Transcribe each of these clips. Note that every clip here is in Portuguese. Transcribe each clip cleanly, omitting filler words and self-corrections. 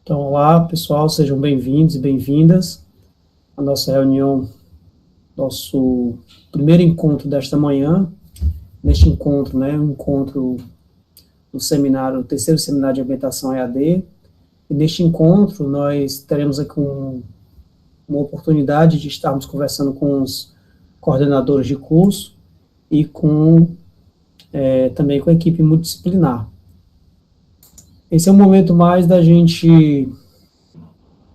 Então, olá, pessoal, sejam bem-vindos e bem-vindas à nossa reunião, nosso primeiro encontro desta manhã. Neste encontro, um encontro do seminário, o terceiro seminário de ambientação EAD. E neste encontro, nós teremos aqui uma oportunidade de estarmos conversando com os coordenadores de curso e também com a equipe multidisciplinar. Esse é um momento mais da gente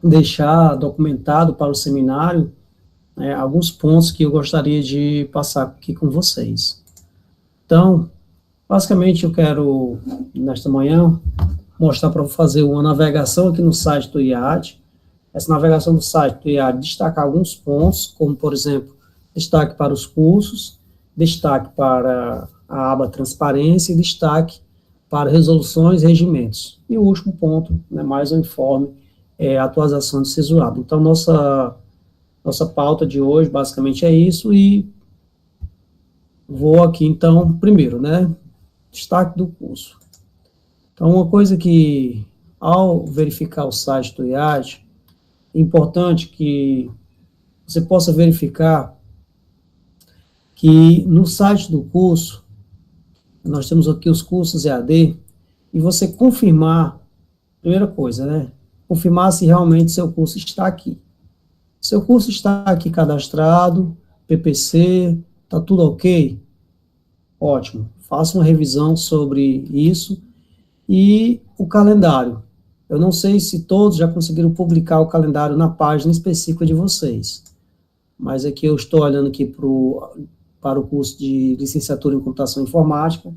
deixar documentado para o seminário alguns pontos que eu gostaria de passar aqui com vocês. Então, basicamente eu quero, nesta manhã, mostrar para fazer uma navegação aqui no site do IAD. Essa navegação do site do IAD destacar alguns pontos, como, por exemplo, destaque para os cursos, destaque para a aba transparência e destaque para resoluções e regimentos. E o último ponto, mais um informe, é a atualização de censurado. Então, nossa pauta de hoje, basicamente, é isso, e vou aqui, então, primeiro, destaque do curso. Então, uma coisa que, ao verificar o site do IAD, é importante que você possa verificar que no site do curso, nós temos aqui os cursos EAD, e você confirmar, primeira coisa, confirmar se realmente seu curso está aqui. Seu curso está aqui cadastrado, PPC, está tudo ok? Ótimo. Faça uma revisão sobre isso. E o calendário. Eu não sei se todos já conseguiram publicar o calendário na página específica de vocês, mas aqui eu estou olhando aqui para o curso de licenciatura em computação informática,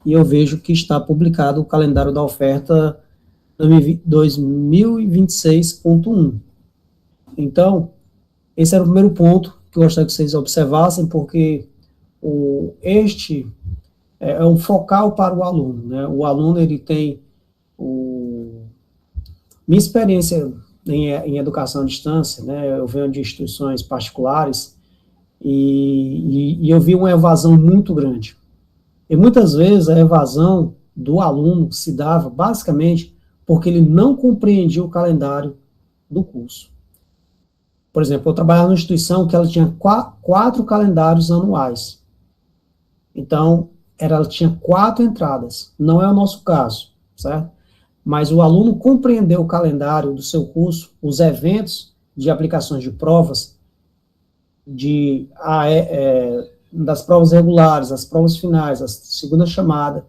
e eu vejo que está publicado o calendário da oferta 2026.1. Então, esse era o primeiro ponto que eu gostaria que vocês observassem, porque este é um focal para o aluno. O aluno, ele tem minha experiência em educação à distância, eu venho de instituições particulares, e eu vi uma evasão muito grande. E muitas vezes a evasão do aluno se dava basicamente porque ele não compreendia o calendário do curso. Por exemplo, eu trabalhava numa instituição que ela tinha quatro calendários anuais. Então, ela tinha 4 entradas. Não é o nosso caso, certo? Mas o aluno compreendeu o calendário do seu curso, os eventos de aplicações de provas, das provas regulares, as provas finais, a segunda chamada.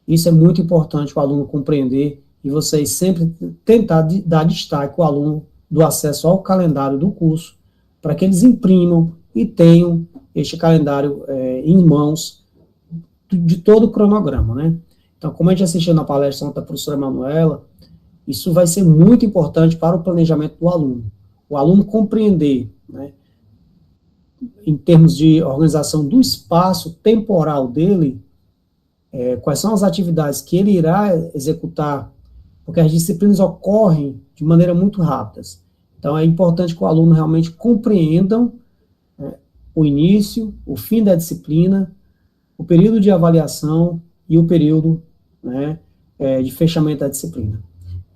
Isso é muito importante o aluno compreender, e vocês sempre tentar dar destaque ao aluno do acesso ao calendário do curso, para que eles imprimam e tenham este calendário em mãos de todo o cronograma, Então, como a gente assistiu na palestra da professora Manuela, isso vai ser muito importante para o planejamento do aluno. O aluno compreender, em termos de organização do espaço temporal dele, quais são as atividades que ele irá executar, porque as disciplinas ocorrem de maneira muito rápida. Então, é importante que o aluno realmente compreenda o início, o fim da disciplina, o período de avaliação e o período de fechamento da disciplina.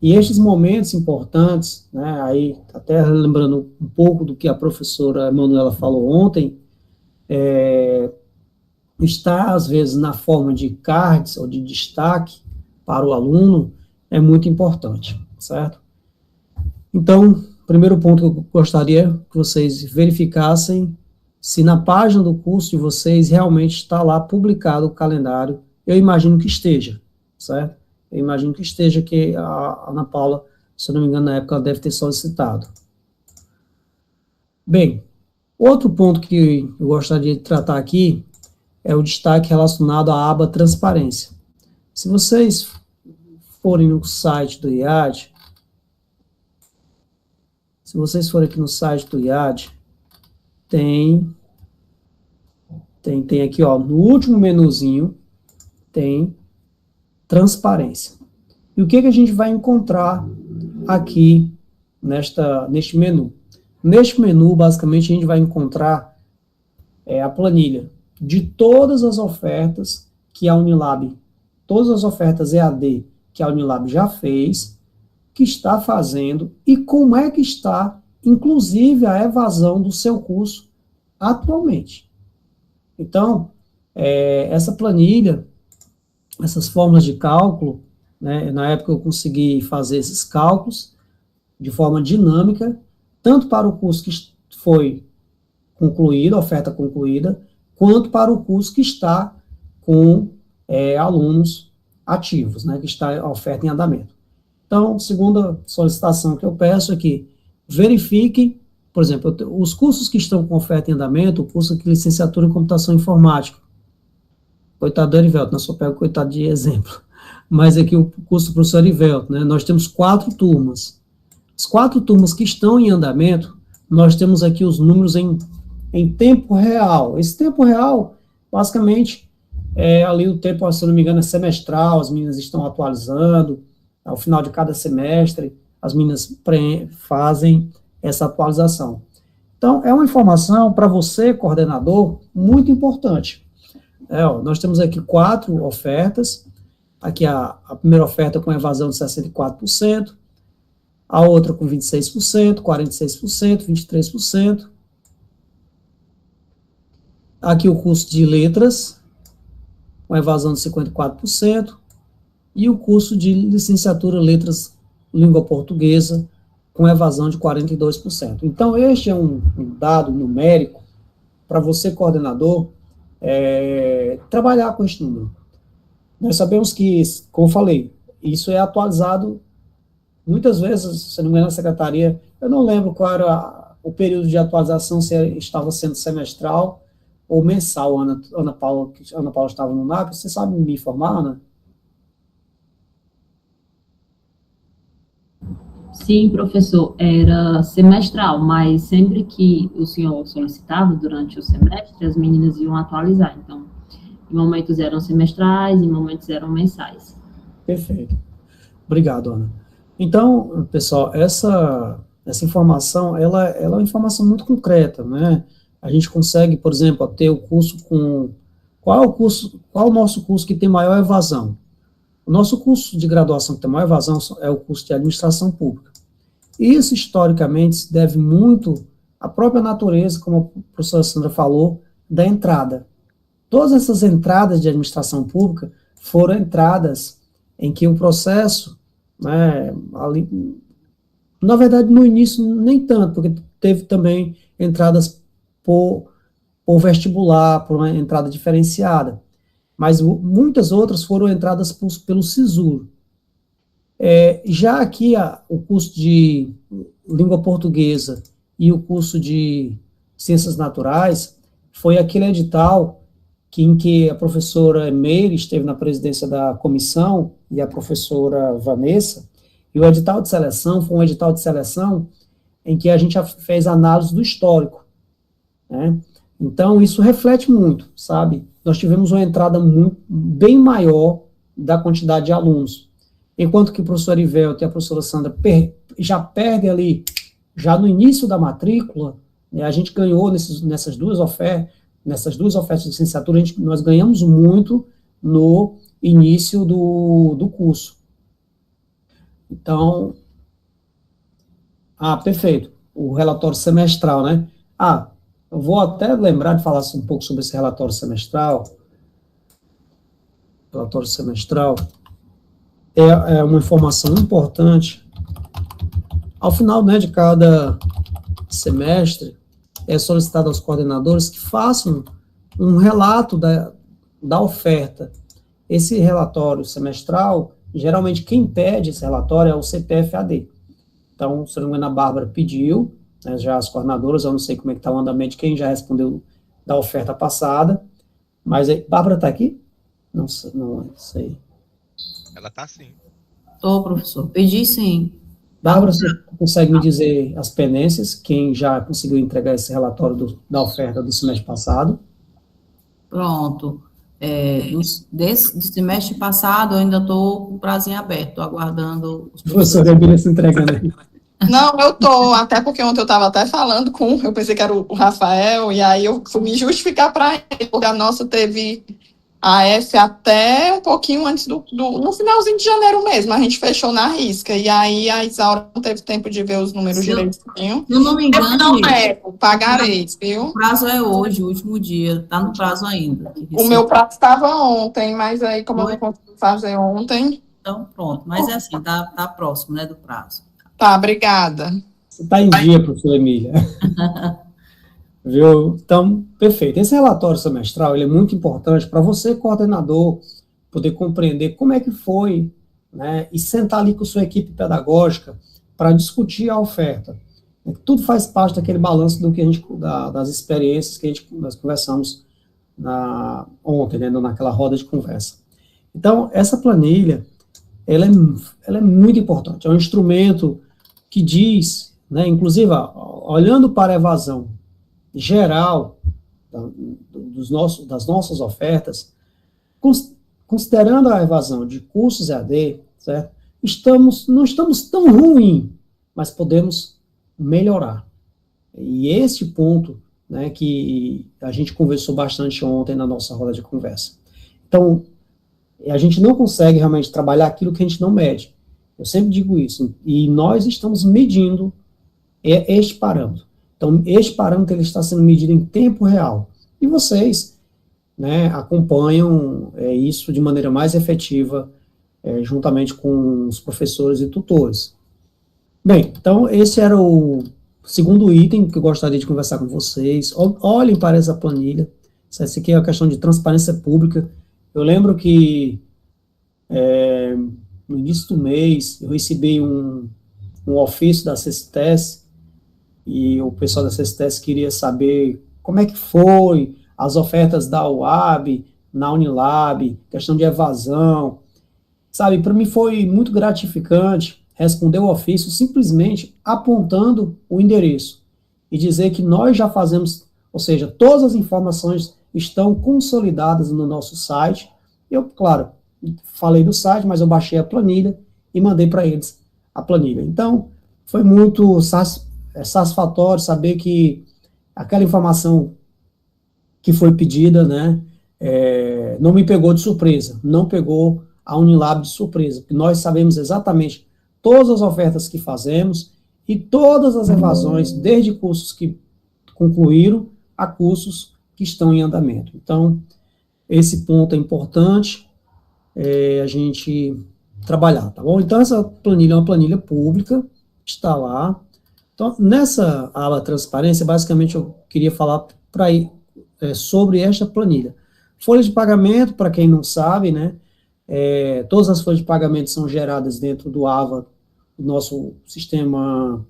E estes momentos importantes, aí até lembrando um pouco do que a professora Manuela falou ontem, está, às vezes, na forma de cards ou de destaque para o aluno, é muito importante, certo? Então, primeiro ponto que eu gostaria que vocês verificassem se na página do curso de vocês realmente está lá publicado o calendário. Eu imagino que esteja, certo? Eu imagino que esteja, que a Ana Paula, se eu não me engano, na época, ela deve ter solicitado. Bem, outro ponto que eu gostaria de tratar aqui é o destaque relacionado à aba transparência. Se vocês forem no site do IAD, aqui no site do IAD, tem aqui, no último menuzinho, tem transparência. E o que a gente vai encontrar aqui neste menu? Neste menu, basicamente, a gente vai encontrar a planilha de todas as ofertas que a Unilab, todas as ofertas EAD que a Unilab já fez, que está fazendo e como é que está, inclusive, a evasão do seu curso atualmente. Então, essa planilha, essas fórmulas de cálculo, né, na época eu consegui fazer esses cálculos de forma dinâmica, tanto para o curso que foi concluído, a oferta concluída, quanto para o curso que está com alunos ativos, né, que está a oferta em andamento. Então, segunda solicitação que eu peço é que verifiquem, por exemplo, os cursos que estão com oferta em andamento, o curso de licenciatura em computação informática, coitado do Erivelto, só pego coitado de exemplo, mas aqui o curso do professor Erivelto, né, nós temos 4 turmas. As 4 turmas que estão em andamento, nós temos aqui os números em tempo real. Esse tempo real, basicamente, ali o tempo, se eu não me engano, é semestral, as meninas estão atualizando, ao final de cada semestre, as meninas fazem essa atualização. Então, é uma informação para você, coordenador, muito importante. Nós temos aqui 4 ofertas, aqui a primeira oferta com evasão de 64%, a outra com 26%, 46%, 23%, aqui o curso de letras, com evasão de 54%, e o curso de licenciatura letras língua portuguesa, com evasão de 42%. Então, este é um dado numérico para você, coordenador, trabalhar com este número. Nós sabemos que, como eu falei, isso é atualizado muitas vezes, se não me engano, na secretaria, eu não lembro qual era o período de atualização, se estava sendo semestral ou mensal, Ana Paula estava no NAP, você sabe me informar, Ana? Sim, professor, era semestral, mas sempre que o senhor solicitava durante o semestre, as meninas iam atualizar. Então, em momentos eram semestrais, em momentos eram mensais. Perfeito. Obrigado, Ana. Então, pessoal, essa informação, ela é uma informação muito concreta, né? A gente consegue, por exemplo, ter o curso com... Qual o nosso curso que tem maior evasão? O nosso curso de graduação que tem maior evasão é o curso de administração pública. Isso, historicamente, se deve muito à própria natureza, como a professora Sandra falou, da entrada. Todas essas entradas de administração pública foram entradas em que o processo, né, ali, na verdade, no início, nem tanto, porque teve também entradas por vestibular, por uma entrada diferenciada, mas muitas outras foram entradas pelo SISU. Já aqui, o curso de língua portuguesa e o curso de ciências naturais, foi aquele edital em que a professora Meire esteve na presidência da comissão e a professora Vanessa, e o edital de seleção foi um edital de seleção em que a gente fez análise do histórico, né? Então, isso reflete muito, sabe? Nós tivemos uma entrada bem maior da quantidade de alunos, enquanto que o professor Erivelto e a professora Sandra já perdem ali, já no início da matrícula, né, a gente ganhou nessas duas ofertas de licenciatura, nós ganhamos muito no início do curso. Então, perfeito, o relatório semestral, né? Eu vou até lembrar de falar um pouco sobre esse relatório semestral. O relatório semestral é uma informação importante. Ao final, né, de cada semestre, é solicitado aos coordenadores que façam um relato da oferta. Esse relatório semestral, geralmente quem pede esse relatório é o CPFAD. Então, se não me engano, a Bárbara pediu, né, já as coordenadoras, eu não sei como é que está o andamento de quem já respondeu da oferta passada, mas Bárbara está aqui? Não sei. Ela está sim. Professor, pedi sim. Bárbara, você consegue me dizer as pendências, quem já conseguiu entregar esse relatório da oferta do semestre passado? Pronto. Do semestre passado, eu ainda estou com o prazo em aberto, estou aguardando os professores. Professor Emília se entregando aí. Não, eu estou, até porque ontem eu estava até falando eu pensei que era o Rafael, e aí eu fui me justificar para ele, porque a nossa teve a F até um pouquinho antes no finalzinho de janeiro mesmo, a gente fechou na risca, e aí a Isaura não teve tempo de ver os números direitinho. Se eu não me engano, Não nego, pagarei, viu? o prazo é hoje, o último dia, está no prazo ainda. O meu prazo estava ontem, mas aí como eu não consegui fazer ontem... Então, pronto, mas é assim, tá próximo, né, do prazo. Tá, obrigada. Você está em dia, professora Emília. Viu? Então, perfeito. Esse relatório semestral ele é muito importante para você, coordenador, poder compreender como é que foi, né, e sentar ali com sua equipe pedagógica para discutir a oferta. Tudo faz parte daquele balanço do que a gente, das experiências que nós conversamos ontem, né, naquela roda de conversa. Então, essa planilha, ela é muito importante. É um instrumento que diz, né, inclusive, olhando para a evasão geral das nossas ofertas, considerando a evasão de cursos EAD, certo? Não estamos tão ruim, mas podemos melhorar. E esse ponto, né, que a gente conversou bastante ontem na nossa roda de conversa. Então, a gente não consegue realmente trabalhar aquilo que a gente não mede. Eu sempre digo isso. E nós estamos medindo este parâmetro. Então, este parâmetro ele está sendo medido em tempo real. E vocês, né, acompanham isso de maneira mais efetiva, juntamente com os professores e tutores. Bem, então, esse era o segundo item que eu gostaria de conversar com vocês. Olhem para essa planilha. Isso aqui é a questão de transparência pública. Eu lembro que no início do mês eu recebi um ofício da CCTES e o pessoal da CCTES queria saber como é que foi as ofertas da UAB, na Unilab, questão de evasão. Sabe, para mim foi muito gratificante responder o ofício simplesmente apontando o endereço e dizer que nós já fazemos, ou seja, todas as informações estão consolidadas no nosso site. Eu, claro, falei do site, mas eu baixei a planilha e mandei para eles a planilha. Então, foi muito satisfatório saber que aquela informação que foi pedida, né, não me pegou de surpresa, não pegou a Unilab de surpresa, porque nós sabemos exatamente todas as ofertas que fazemos e todas as evasões, desde cursos que concluíram a cursos que estão em andamento. Então, esse ponto é importante a gente trabalhar, tá bom? Então, essa planilha é uma planilha pública, está lá. Então, nessa aba transparência, basicamente, eu queria falar sobre esta planilha. Folha de pagamento, para quem não sabe, né, todas as folhas de pagamento são geradas dentro do AVA, do nosso sistema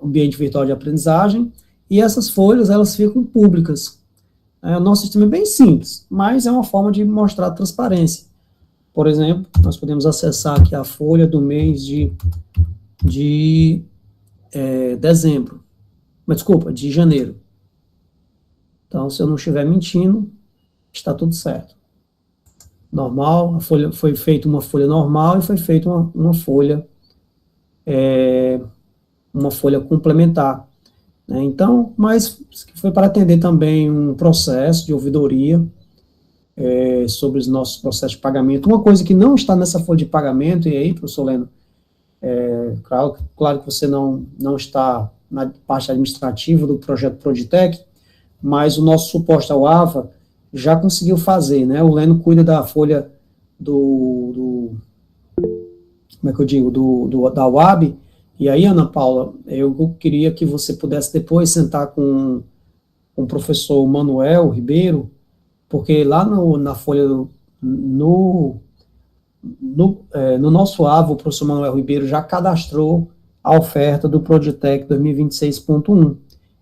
ambiente virtual de aprendizagem, e essas folhas, elas ficam públicas. O nosso sistema é bem simples, mas é uma forma de mostrar transparência. Por exemplo, nós podemos acessar aqui a folha do mês de dezembro, mas desculpa, de janeiro. Então, se eu não estiver mentindo, está tudo certo. Normal, a folha foi feita uma folha normal e foi feita uma folha complementar. Né? Então, mas foi para atender também um processo de ouvidoria sobre os nossos processos de pagamento. Uma coisa que não está nessa folha de pagamento, e aí, professor Leno, claro que você não está na parte administrativa do projeto Proditec, mas o nosso suporte ao AVA já conseguiu fazer, né? O Leno cuida da folha como é que eu digo, da UAB, e aí, Ana Paula, eu queria que você pudesse depois sentar com o professor Manuel Ribeiro, porque lá na folha, no nosso AVA, o professor Manuel Ribeiro já cadastrou a oferta do Proditec 2026.1.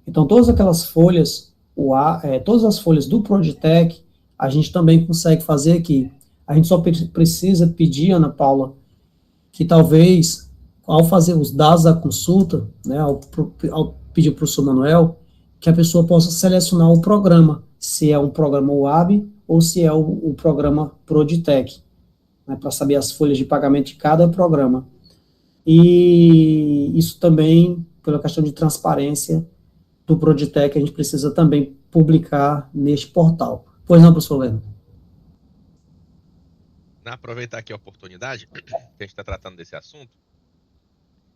Então, todas aquelas folhas, todas as folhas do Proditec, a gente também consegue fazer aqui. A gente só precisa pedir, Ana Paula, que talvez, ao fazer os dados da consulta, né, ao pedir para o professor Manuel, que a pessoa possa selecionar o programa, se é um programa UAB ou se é o programa Proditec, né, para saber as folhas de pagamento de cada programa. E isso também, pela questão de transparência do Proditec, a gente precisa também publicar neste portal. Pois não, professor Leno? aproveitar aqui a oportunidade, que a gente está tratando desse assunto,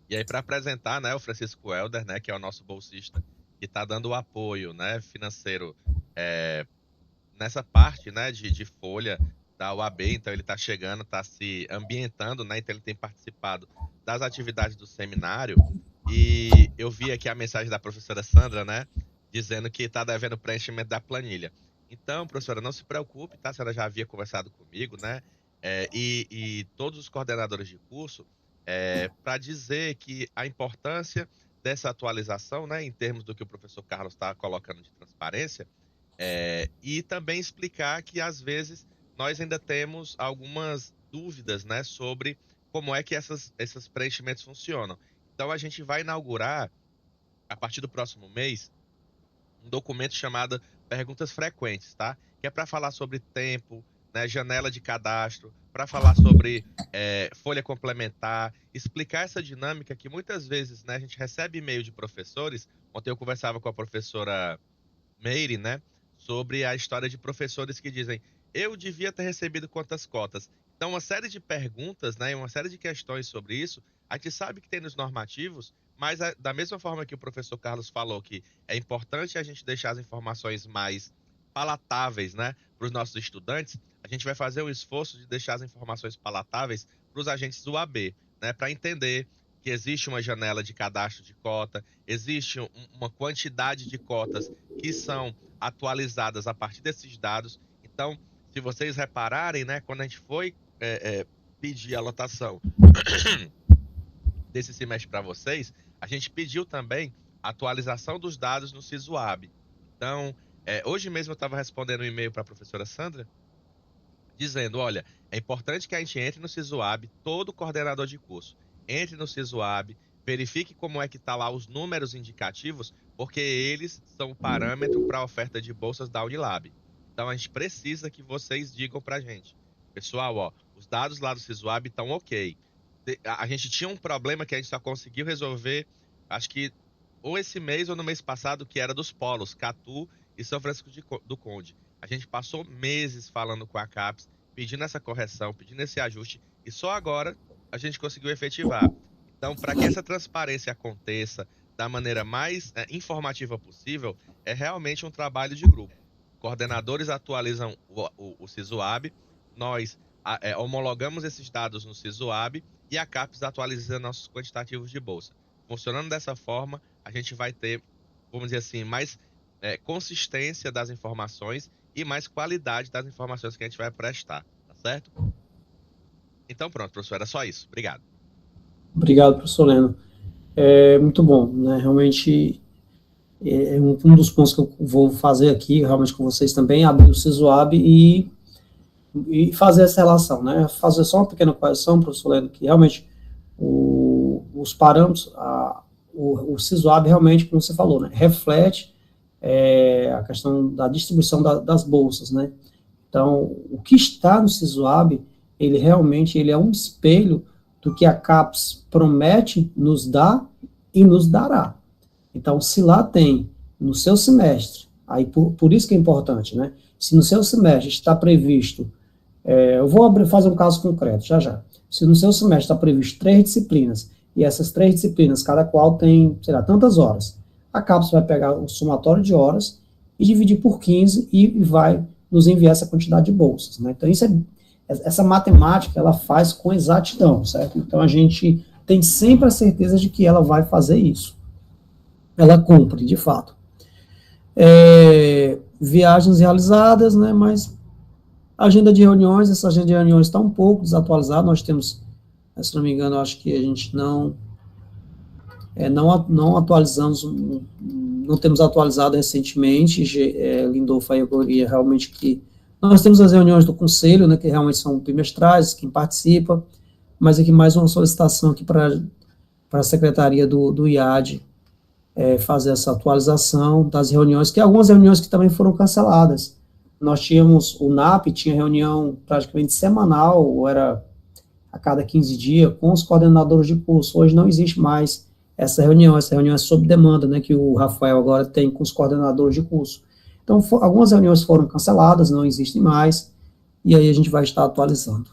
e aí para apresentar, né, o Francisco Helder, né, que é o nosso bolsista, que está dando o apoio, né, financeiro nessa parte, né, de folha da UAB. Então ele está chegando, está se ambientando, né, então ele tem participado das atividades do seminário, e eu vi aqui a mensagem da professora Sandra, né, dizendo que está devendo preenchimento da planilha. Então, professora, não se preocupe, tá? A senhora já havia conversado comigo, né, e todos os coordenadores de curso, para dizer que a importância dessa atualização, né, em termos do que o professor Carlos está colocando de transparência, e também explicar que, às vezes, nós ainda temos algumas dúvidas, né, sobre como é que esses preenchimentos funcionam. Então, a gente vai inaugurar, a partir do próximo mês, um documento chamado Perguntas Frequentes, tá? Que é para falar sobre tempo, né, janela de cadastro, para falar sobre folha complementar, explicar essa dinâmica que muitas vezes, né, a gente recebe e-mail de professores. Ontem eu conversava com a professora Meire, né, sobre a história de professores que dizem: eu devia ter recebido quantas cotas. Então, uma série de perguntas, né, uma série de questões sobre isso, a gente sabe que tem nos normativos, mas da mesma forma que o professor Carlos falou que é importante a gente deixar as informações mais palatáveis, né, para os nossos estudantes, a gente vai fazer um esforço de deixar as informações palatáveis para os agentes do AB, né, para entender que existe uma janela de cadastro de cota, existe uma quantidade de cotas que são atualizadas a partir desses dados. Então, se vocês repararem, né, quando a gente foi pedir a lotação desse semestre para vocês, a gente pediu também a atualização dos dados no SISUAB. Então, hoje mesmo eu estava respondendo um e-mail para a professora Sandra, dizendo: olha, é importante que a gente entre no SISUAB, todo coordenador de curso, entre no SISUAB, verifique como é que está lá os números indicativos, porque eles são o parâmetro para a oferta de bolsas da Unilab. Então, a gente precisa que vocês digam para a gente: pessoal, ó, os dados lá do SISUAB estão ok. A gente tinha um problema que a gente só conseguiu resolver, acho que ou esse mês ou no mês passado, que era dos polos, Catu e São Francisco do Conde. A gente passou meses falando com a CAPES, pedindo essa correção, pedindo esse ajuste, e só agora a gente conseguiu efetivar. Então, para que essa transparência aconteça da maneira mais informativa possível, é realmente um trabalho de grupo. Coordenadores atualizam o SISUAB, nós homologamos esses dados no SISUAB e a CAPES atualiza nossos quantitativos de bolsa. Funcionando dessa forma, a gente vai ter, vamos dizer assim, mais consistência das informações e mais qualidade das informações que a gente vai prestar, tá certo? Então pronto, professor, era só isso. Obrigado. Obrigado, professor Leno. Muito bom, né? Realmente, um dos pontos que eu vou fazer aqui, realmente com vocês também, é abrir o SISUAB e fazer essa relação, né? Fazer só uma pequena correção, professor Leno, que realmente os parâmetros, o SISUAB realmente, como você falou, né, reflete a questão da distribuição das bolsas, né? Então, o que está no SISUAB, ele realmente é um espelho do que a CAPES promete nos dar e nos dará. Então, se lá tem, no seu semestre, aí por isso que é importante, né? Se no seu semestre está previsto, eu vou fazer um caso concreto, já. Se no seu semestre está previsto 3 disciplinas, e essas 3 disciplinas, cada qual tem, sei lá, tantas horas, a CAPES vai pegar o somatório de horas e dividir por 15 e vai nos enviar essa quantidade de bolsas, né? Então, essa matemática, ela faz com exatidão, certo? Então, a gente tem sempre a certeza de que ela vai fazer isso. Ela cumpre, de fato. Viagens realizadas, né? Mas agenda de reuniões, essa agenda de reuniões está um pouco desatualizada. Nós temos, se não me engano, acho que a gente não atualizamos, não temos atualizado recentemente. Lindolfo, aí eu queria realmente que nós temos as reuniões do conselho, né, que realmente são bimestrais, quem participa, mas aqui mais uma solicitação aqui para a secretaria do IAD fazer essa atualização das reuniões, que algumas reuniões que também foram canceladas. Nós tínhamos, o NAP tinha reunião praticamente semanal, ou era a cada 15 dias, com os coordenadores de curso. Hoje não existe mais essa reunião é sob demanda, né, que o Rafael agora tem com os coordenadores de curso. Então, algumas reuniões foram canceladas, não existem mais, e aí a gente vai estar atualizando.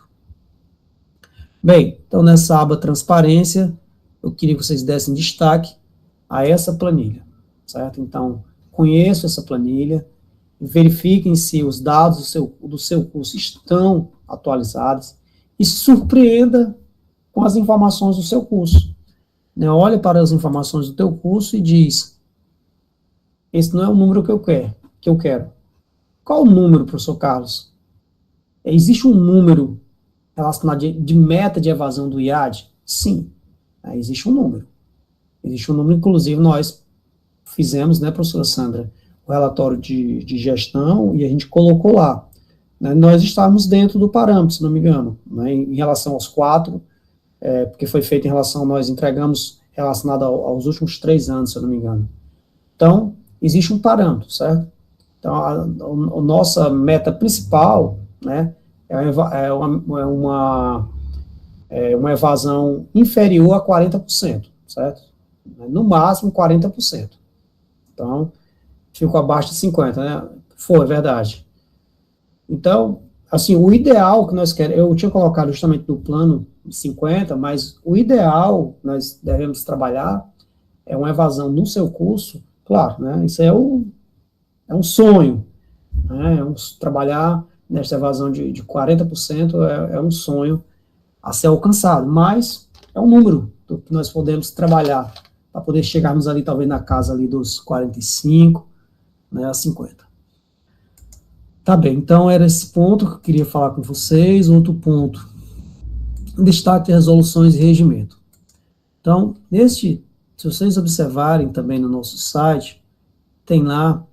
Bem, então nessa aba transparência, eu queria que vocês dessem destaque a essa planilha, certo? Então, conheçam essa planilha, verifiquem se os dados do seu curso estão atualizados e se surpreenda com as informações do seu curso. Né? Olhe para as informações do teu curso e diz, esse não é o número que eu quero. Qual o número, professor Carlos? Existe um número relacionado de meta de evasão do IAD? Sim, existe um número. Existe um número, inclusive nós fizemos, né, professora Sandra, o relatório de gestão e a gente colocou lá. Né, nós estávamos dentro do parâmetro, se não me engano, né, em relação aos 4, porque foi feito em relação, nós entregamos relacionado aos últimos 3 anos, se eu não me engano. Então, existe um parâmetro, certo? Então, a nossa meta principal, né, é uma evasão inferior a 40%, certo? No máximo 40%. Então, ficou abaixo de 50%, né? É verdade. Então, assim, o ideal que nós queremos, eu tinha colocado justamente no plano 50%, mas o ideal que nós devemos trabalhar é uma evasão no seu curso, claro, né? Isso é um sonho, né? Trabalhar nesta evasão de 40% é um sonho a ser alcançado, mas é um número que nós podemos trabalhar para poder chegarmos ali, talvez na casa ali dos 45%, né, a 50%. Tá bem, então era esse ponto que eu queria falar com vocês. Outro ponto, destaque de resoluções e regimento. Então, se vocês observarem também no nosso site, tem lá,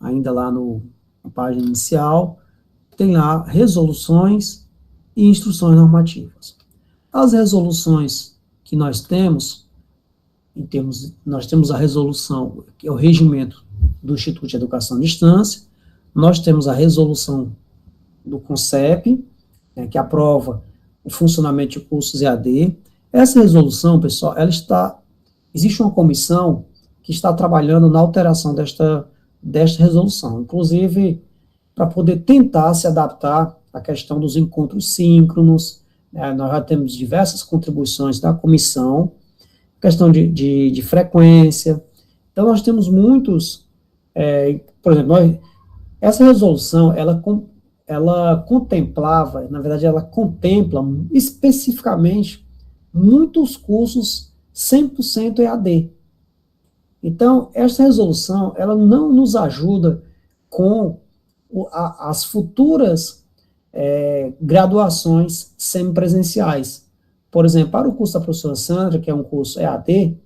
ainda lá na página inicial, tem lá resoluções e instruções normativas. As resoluções que nós temos a resolução, que é o regimento do Instituto de Educação à Distância, nós temos a resolução do CONCEP, né, que aprova o funcionamento de cursos EAD. Essa resolução, pessoal, existe uma comissão que está trabalhando na alteração desta resolução, inclusive para poder tentar se adaptar à questão dos encontros síncronos. Nós já temos diversas contribuições da comissão, questão de frequência. Então, nós temos muitos, por exemplo, essa resolução, ela contemplava, na verdade, ela contempla especificamente muitos cursos 100% EAD. Então, essa resolução, ela não nos ajuda com as futuras graduações semipresenciais. Por exemplo, para o curso da professora Sandra, que é um curso EAD,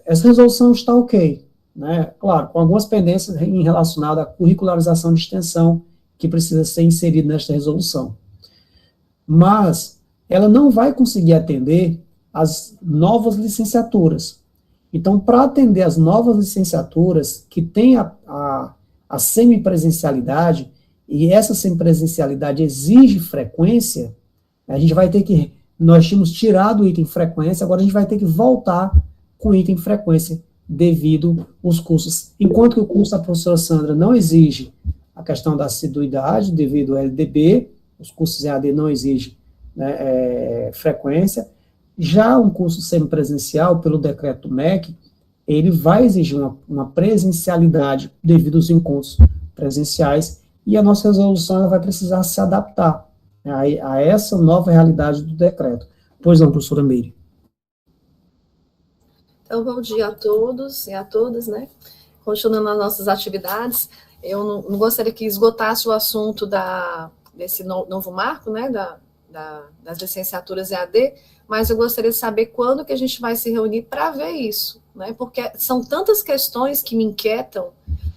essa resolução está ok, né? Claro, com algumas pendências relacionadas à curricularização de extensão, que precisa ser inserida nesta resolução. Mas ela não vai conseguir atender as novas licenciaturas. Então, para atender as novas licenciaturas que têm a semipresencialidade, e essa semipresencialidade exige frequência, a gente vai ter que, nós tínhamos tirado o item frequência, agora a gente vai ter que voltar com o item frequência, devido aos cursos. Enquanto que o curso da professora Sandra não exige a questão da assiduidade, devido ao LDB, os cursos EAD não exigem, né, frequência. Já um curso semipresencial, pelo decreto do MEC, ele vai exigir uma presencialidade devido aos encontros presenciais, e a nossa resolução ela vai precisar se adaptar a essa nova realidade do decreto. Pois não, professora Meire. Então, bom dia a todos e a todas, né? Continuando as nossas atividades, eu não gostaria que esgotasse o assunto desse novo marco, né, das licenciaturas EAD, mas eu gostaria de saber quando que a gente vai se reunir para ver isso, né? Porque são tantas questões que me inquietam,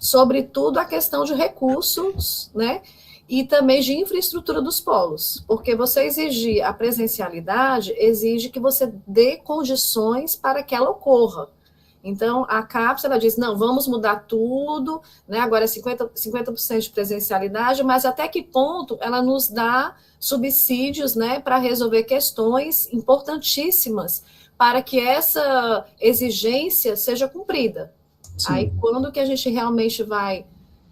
sobretudo a questão de recursos, né? E também de infraestrutura dos polos, porque você exigir a presencialidade exige que você dê condições para que ela ocorra. Então, a CAPES, ela diz, não, vamos mudar tudo, né? Agora é 50% de presencialidade, mas até que ponto ela nos dá subsídios, né, para resolver questões importantíssimas para que essa exigência seja cumprida. Sim. Aí, quando que a gente realmente vai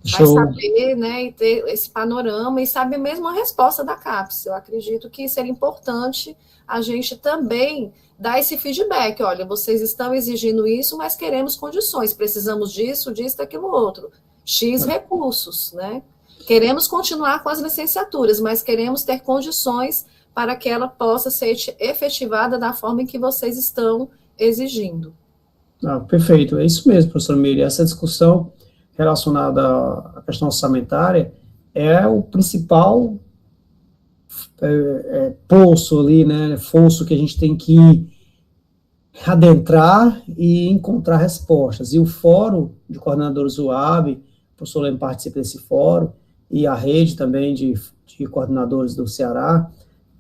Deixa vai eu- saber, né, e ter esse panorama e saber mesmo a resposta da CAPES. Eu acredito que seria importante a gente também dar esse feedback. Olha, vocês estão exigindo isso, mas queremos condições, precisamos disso, disso, daquilo outro. X recursos, né? Queremos continuar com as licenciaturas, mas queremos ter condições para que ela possa ser efetivada da forma em que vocês estão exigindo. Perfeito, é isso mesmo, professor Meire. Essa discussão relacionada à questão orçamentária é o principal poço ali, né, fosso que a gente tem que adentrar e encontrar respostas. E o Fórum de Coordenadores UAB, o professor Leme participa desse fórum, e a rede também de coordenadores do Ceará,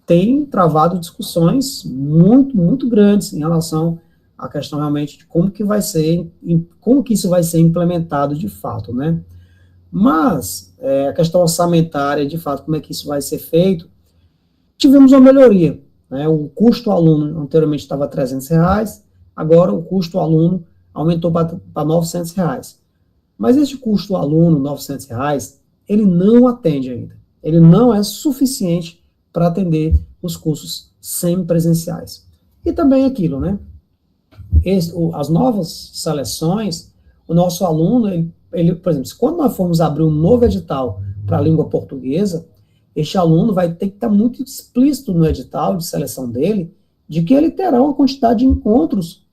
tem travado discussões muito, muito grandes em relação à questão realmente de como que vai ser, como que isso vai ser implementado de fato, né? Mas, a questão orçamentária, de fato, como é que isso vai ser feito, tivemos uma melhoria, né? O custo aluno anteriormente estava R$300, agora o custo aluno aumentou para R$900. Mas esse custo aluno, R$900, ele não atende ainda. Ele não é suficiente para atender os cursos semipresenciais. E também aquilo, né? As novas seleções, o nosso aluno, ele, por exemplo, quando nós formos abrir um novo edital para a língua portuguesa, este aluno vai ter que estar muito explícito no edital de seleção dele, de que ele terá uma quantidade de encontros,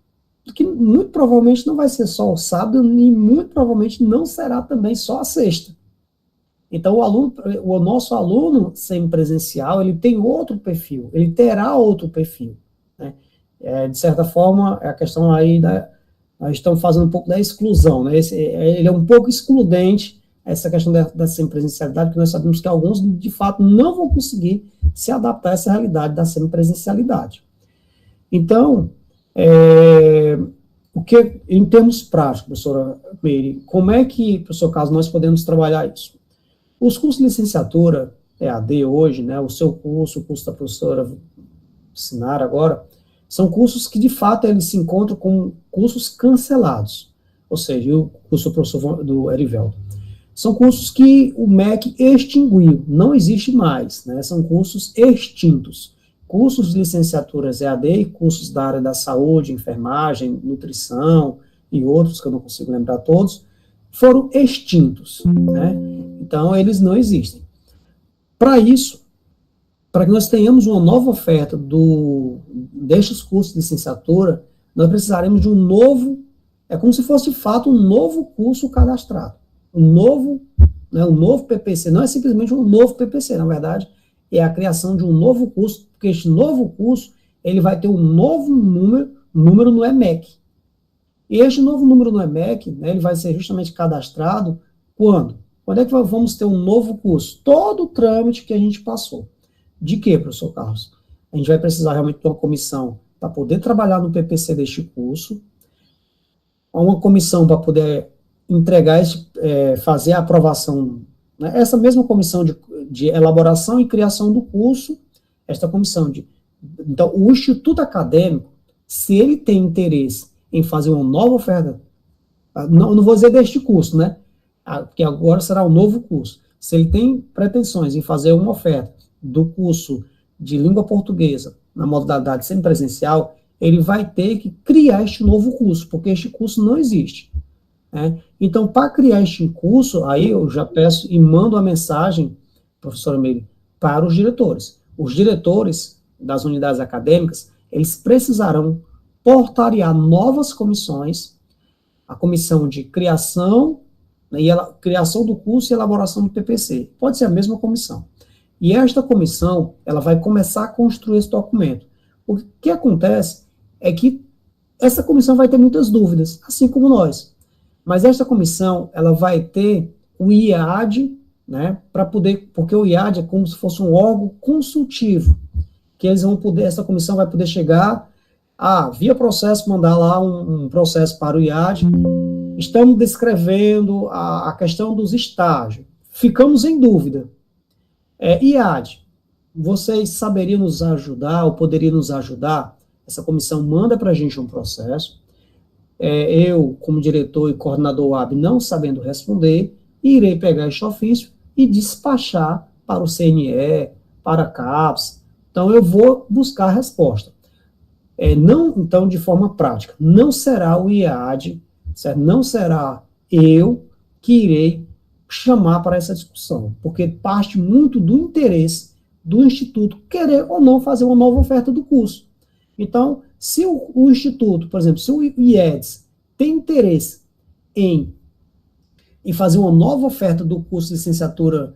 que muito provavelmente não vai ser só o sábado, e muito provavelmente não será também só a sexta. Então, o nosso aluno semipresencial, ele tem outro perfil, ele terá outro perfil, né? De certa forma, é a questão aí nós estamos fazendo um pouco da exclusão, né? Ele é um pouco excludente, essa questão da semipresencialidade, porque nós sabemos que alguns, de fato, não vão conseguir se adaptar a essa realidade da semipresencialidade. Então, em termos práticos, professora Meire, como é que, professor Carlos, nós podemos trabalhar isso? Os cursos de licenciatura, EAD hoje, né, o seu curso, o curso da professora Sinara agora, são cursos que, de fato, eles se encontram com cursos cancelados, ou seja, o curso do professor do Erivelto. São cursos que o MEC extinguiu, não existe mais, né, são cursos extintos. Cursos de licenciaturas EAD e cursos da área da saúde, enfermagem, nutrição e outros, que eu não consigo lembrar todos, foram extintos, né? Então, eles não existem. Para isso, para que nós tenhamos uma nova oferta destes cursos de licenciatura, nós precisaremos de um novo, é como se fosse, de fato, um novo curso cadastrado. Um novo PPC, não é simplesmente um novo PPC, na verdade, é a criação de um novo curso, porque este novo curso, ele vai ter um novo número no EMEC. E este novo número no EMEC, né, ele vai ser justamente cadastrado quando? Quando é que vamos ter um novo curso? Todo o trâmite que a gente passou. De quê, professor Carlos? A gente vai precisar realmente de uma comissão para poder trabalhar no PPC deste curso, uma comissão para poder entregar, fazer a aprovação, né, essa mesma comissão de elaboração e criação do curso, esta comissão então, o Instituto Acadêmico, se ele tem interesse em fazer uma nova oferta, não vou dizer deste curso, né, porque agora será um novo curso, se ele tem pretensões em fazer uma oferta do curso de língua portuguesa na modalidade semipresencial, ele vai ter que criar este novo curso, porque este curso não existe, né? Então, para criar este curso, aí eu já peço e mando a mensagem, professora Meire, para os diretores. Os diretores das unidades acadêmicas, eles precisarão portariar novas comissões, a comissão de criação, né, criação do curso e elaboração do PPC. Pode ser a mesma comissão. E esta comissão, ela vai começar a construir esse documento. O que acontece é que essa comissão vai ter muitas dúvidas, assim como nós. Mas esta comissão, ela vai ter o IAD, né, para poder, porque o IAD é como se fosse um órgão consultivo, que eles vão poder, essa comissão vai poder chegar, via processo, mandar lá um processo para o IAD, estamos descrevendo a questão dos estágios, ficamos em dúvida. IAD, vocês saberiam nos ajudar, ou poderiam nos ajudar? Essa comissão manda para a gente um processo, eu, como diretor e coordenador UAB, não sabendo responder, irei pegar este ofício e despachar para o CNE, para a CAPES. Então, eu vou buscar a resposta. Não, então, de forma prática, não será o IAD, certo? Não será eu que irei chamar para essa discussão, porque parte muito do interesse do Instituto querer ou não fazer uma nova oferta do curso. Então, se o Instituto, por exemplo, se o IEDS tem interesse em fazer uma nova oferta do curso de licenciatura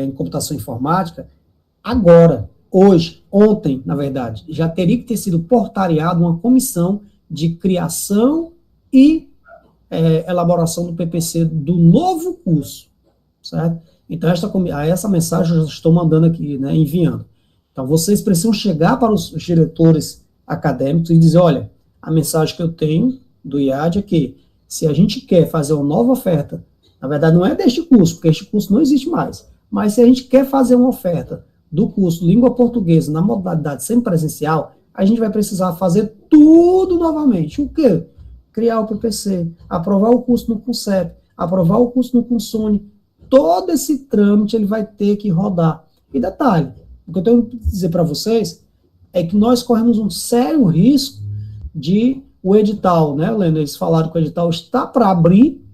em computação informática, agora, hoje, ontem, na verdade, já teria que ter sido portariado uma comissão de criação e elaboração do PPC do novo curso, certo? Então, essa mensagem eu já estou mandando aqui, né, enviando. Então, vocês precisam chegar para os diretores acadêmicos e dizer, olha, a mensagem que eu tenho do IAD é que, se a gente quer fazer uma nova oferta, na verdade não é deste curso, porque este curso não existe mais, mas se a gente quer fazer uma oferta do curso Língua Portuguesa na modalidade semipresencial, a gente vai precisar fazer tudo novamente. O quê? Criar o PPC, aprovar o curso no CUNCEP, aprovar o curso no CUNSUNE, todo esse trâmite ele vai ter que rodar. E detalhe, o que eu tenho que dizer para vocês é que nós corremos um sério risco de o edital, né, Lena, eles falaram que o edital está para abrir,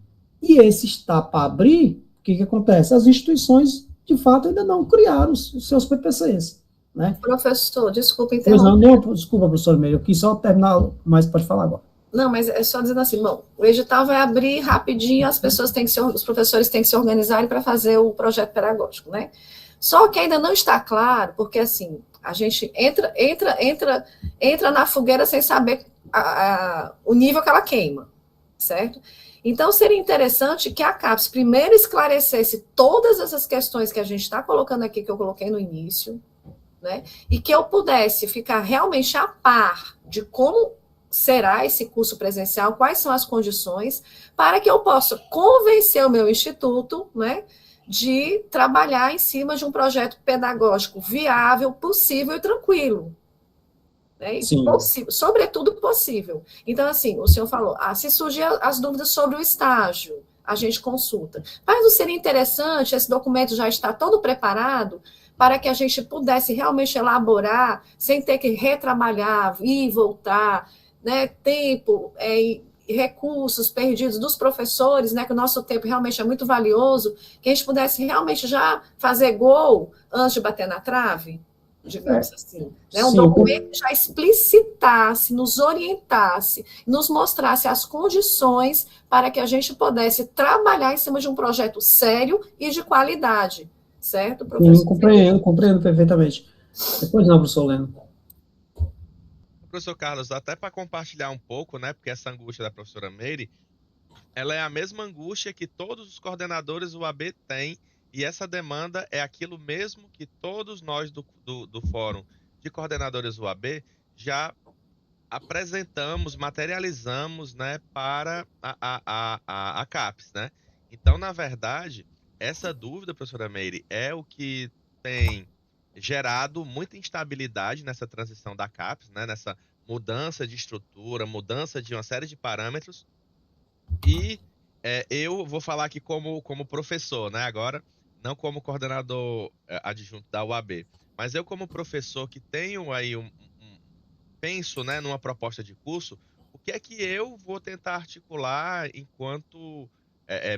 e esse está para abrir, o que acontece? As instituições, de fato, ainda não criaram os seus PPCs. Né? Professor, desculpa interromper. Não, desculpa, professor Meire, eu quis só terminar, mas pode falar agora. Não, mas é só dizendo assim, bom, o edital vai abrir rapidinho, os professores têm que se organizarem para fazer o projeto pedagógico, né? Só que ainda não está claro, porque assim, a gente entra na fogueira sem saber o nível que ela queima, certo? Então, seria interessante que a CAPES primeiro esclarecesse todas essas questões que a gente está colocando aqui, que eu coloquei no início, né? E que eu pudesse ficar realmente a par de como será esse curso presencial, quais são as condições, para que eu possa convencer o meu instituto, né, de trabalhar em cima de um projeto pedagógico viável, possível e tranquilo. Né? Possível, sobretudo possível. Então, assim, o senhor falou, se surgir as dúvidas sobre o estágio, a gente consulta. Mas não seria interessante, esse documento já está todo preparado, para que a gente pudesse realmente elaborar, sem ter que retrabalhar, ir e voltar, né, tempo e recursos perdidos dos professores, né, que o nosso tempo realmente é muito valioso, que a gente pudesse realmente já fazer gol antes de bater na trave, digamos assim. Né, um documento que já explicitasse, nos orientasse, nos mostrasse as condições para que a gente pudesse trabalhar em cima de um projeto sério e de qualidade. Certo, professor? Sim, compreendo perfeitamente. Depois não, professor Leno. Professor Carlos, até para compartilhar um pouco, né, porque essa angústia da professora Meire, ela é a mesma angústia que todos os coordenadores UAB têm, e essa demanda é aquilo mesmo que todos nós do Fórum de Coordenadores UAB já apresentamos, materializamos, né, para a CAPES, né? Então, na verdade, essa dúvida, professora Meire, é o que tem gerado muita instabilidade nessa transição da CAPES, né, nessa mudança de estrutura, mudança de uma série de parâmetros. E eu vou falar aqui como professor, né, agora, não como coordenador adjunto da UAB, mas eu como professor que tenho aí penso, né, numa proposta de curso, o que é que eu vou tentar articular enquanto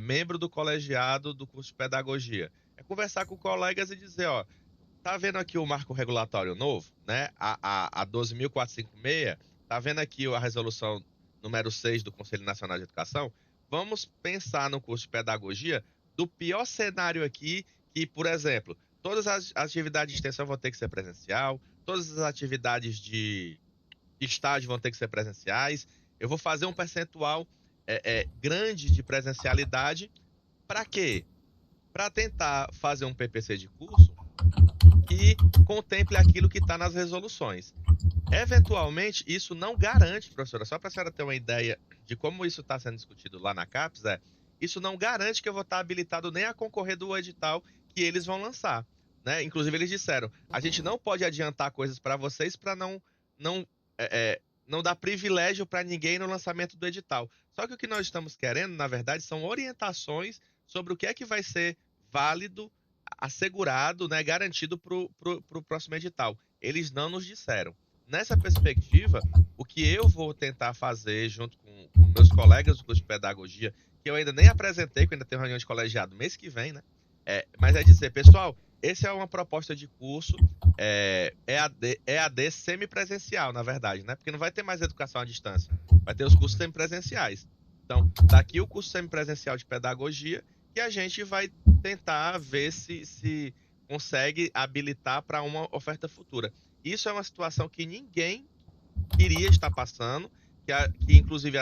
membro do colegiado do curso de pedagogia? É conversar com colegas e dizer, ó, tá vendo aqui o marco regulatório novo, né, a 12.456, tá vendo aqui a resolução número 6 do Conselho Nacional de Educação? Vamos pensar no curso de pedagogia do pior cenário aqui, que, por exemplo, todas as atividades de extensão vão ter que ser presencial, todas as atividades de estágio vão ter que ser presenciais. Eu vou fazer um percentual grande de presencialidade. Para quê? Para tentar fazer um PPC de curso que contemple aquilo que está nas resoluções. Eventualmente, isso não garante, professora, só para a senhora ter uma ideia de como isso está sendo discutido lá na CAPES, isso não garante que eu vou estar habilitado nem a concorrer do edital que eles vão lançar. Né? Inclusive, eles disseram, a gente não pode adiantar coisas para vocês para não dar privilégio para ninguém no lançamento do edital. Só que o que nós estamos querendo, na verdade, são orientações sobre o que é que vai ser válido, assegurado, né, garantido para o próximo edital. Eles não nos disseram. Nessa perspectiva, o que eu vou tentar fazer junto com meus colegas do curso de pedagogia, que eu ainda nem apresentei, que eu ainda tenho reunião de colegiado mês que vem, né? Mas é dizer, pessoal, essa é uma proposta de curso EAD semipresencial, na verdade, né? Porque não vai ter mais educação à distância, vai ter os cursos semipresenciais. Então, daqui o curso semipresencial de pedagogia, que a gente vai tentar ver se consegue habilitar para uma oferta futura. Isso é uma situação que ninguém queria estar passando, que inclusive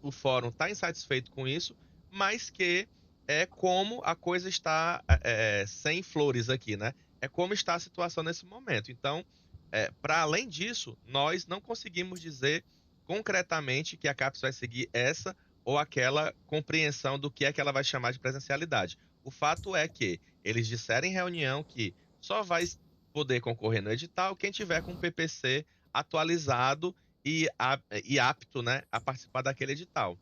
o fórum está insatisfeito com isso, mas que é como a coisa está sem flores aqui, né? É como está a situação nesse momento. Então, para além disso, nós não conseguimos dizer concretamente que a CAPES vai seguir essa ou aquela compreensão do que é que ela vai chamar de presencialidade. O fato é que eles disseram em reunião que só vai poder concorrer no edital quem tiver com o PPC atualizado e apto, né, a participar daquele edital.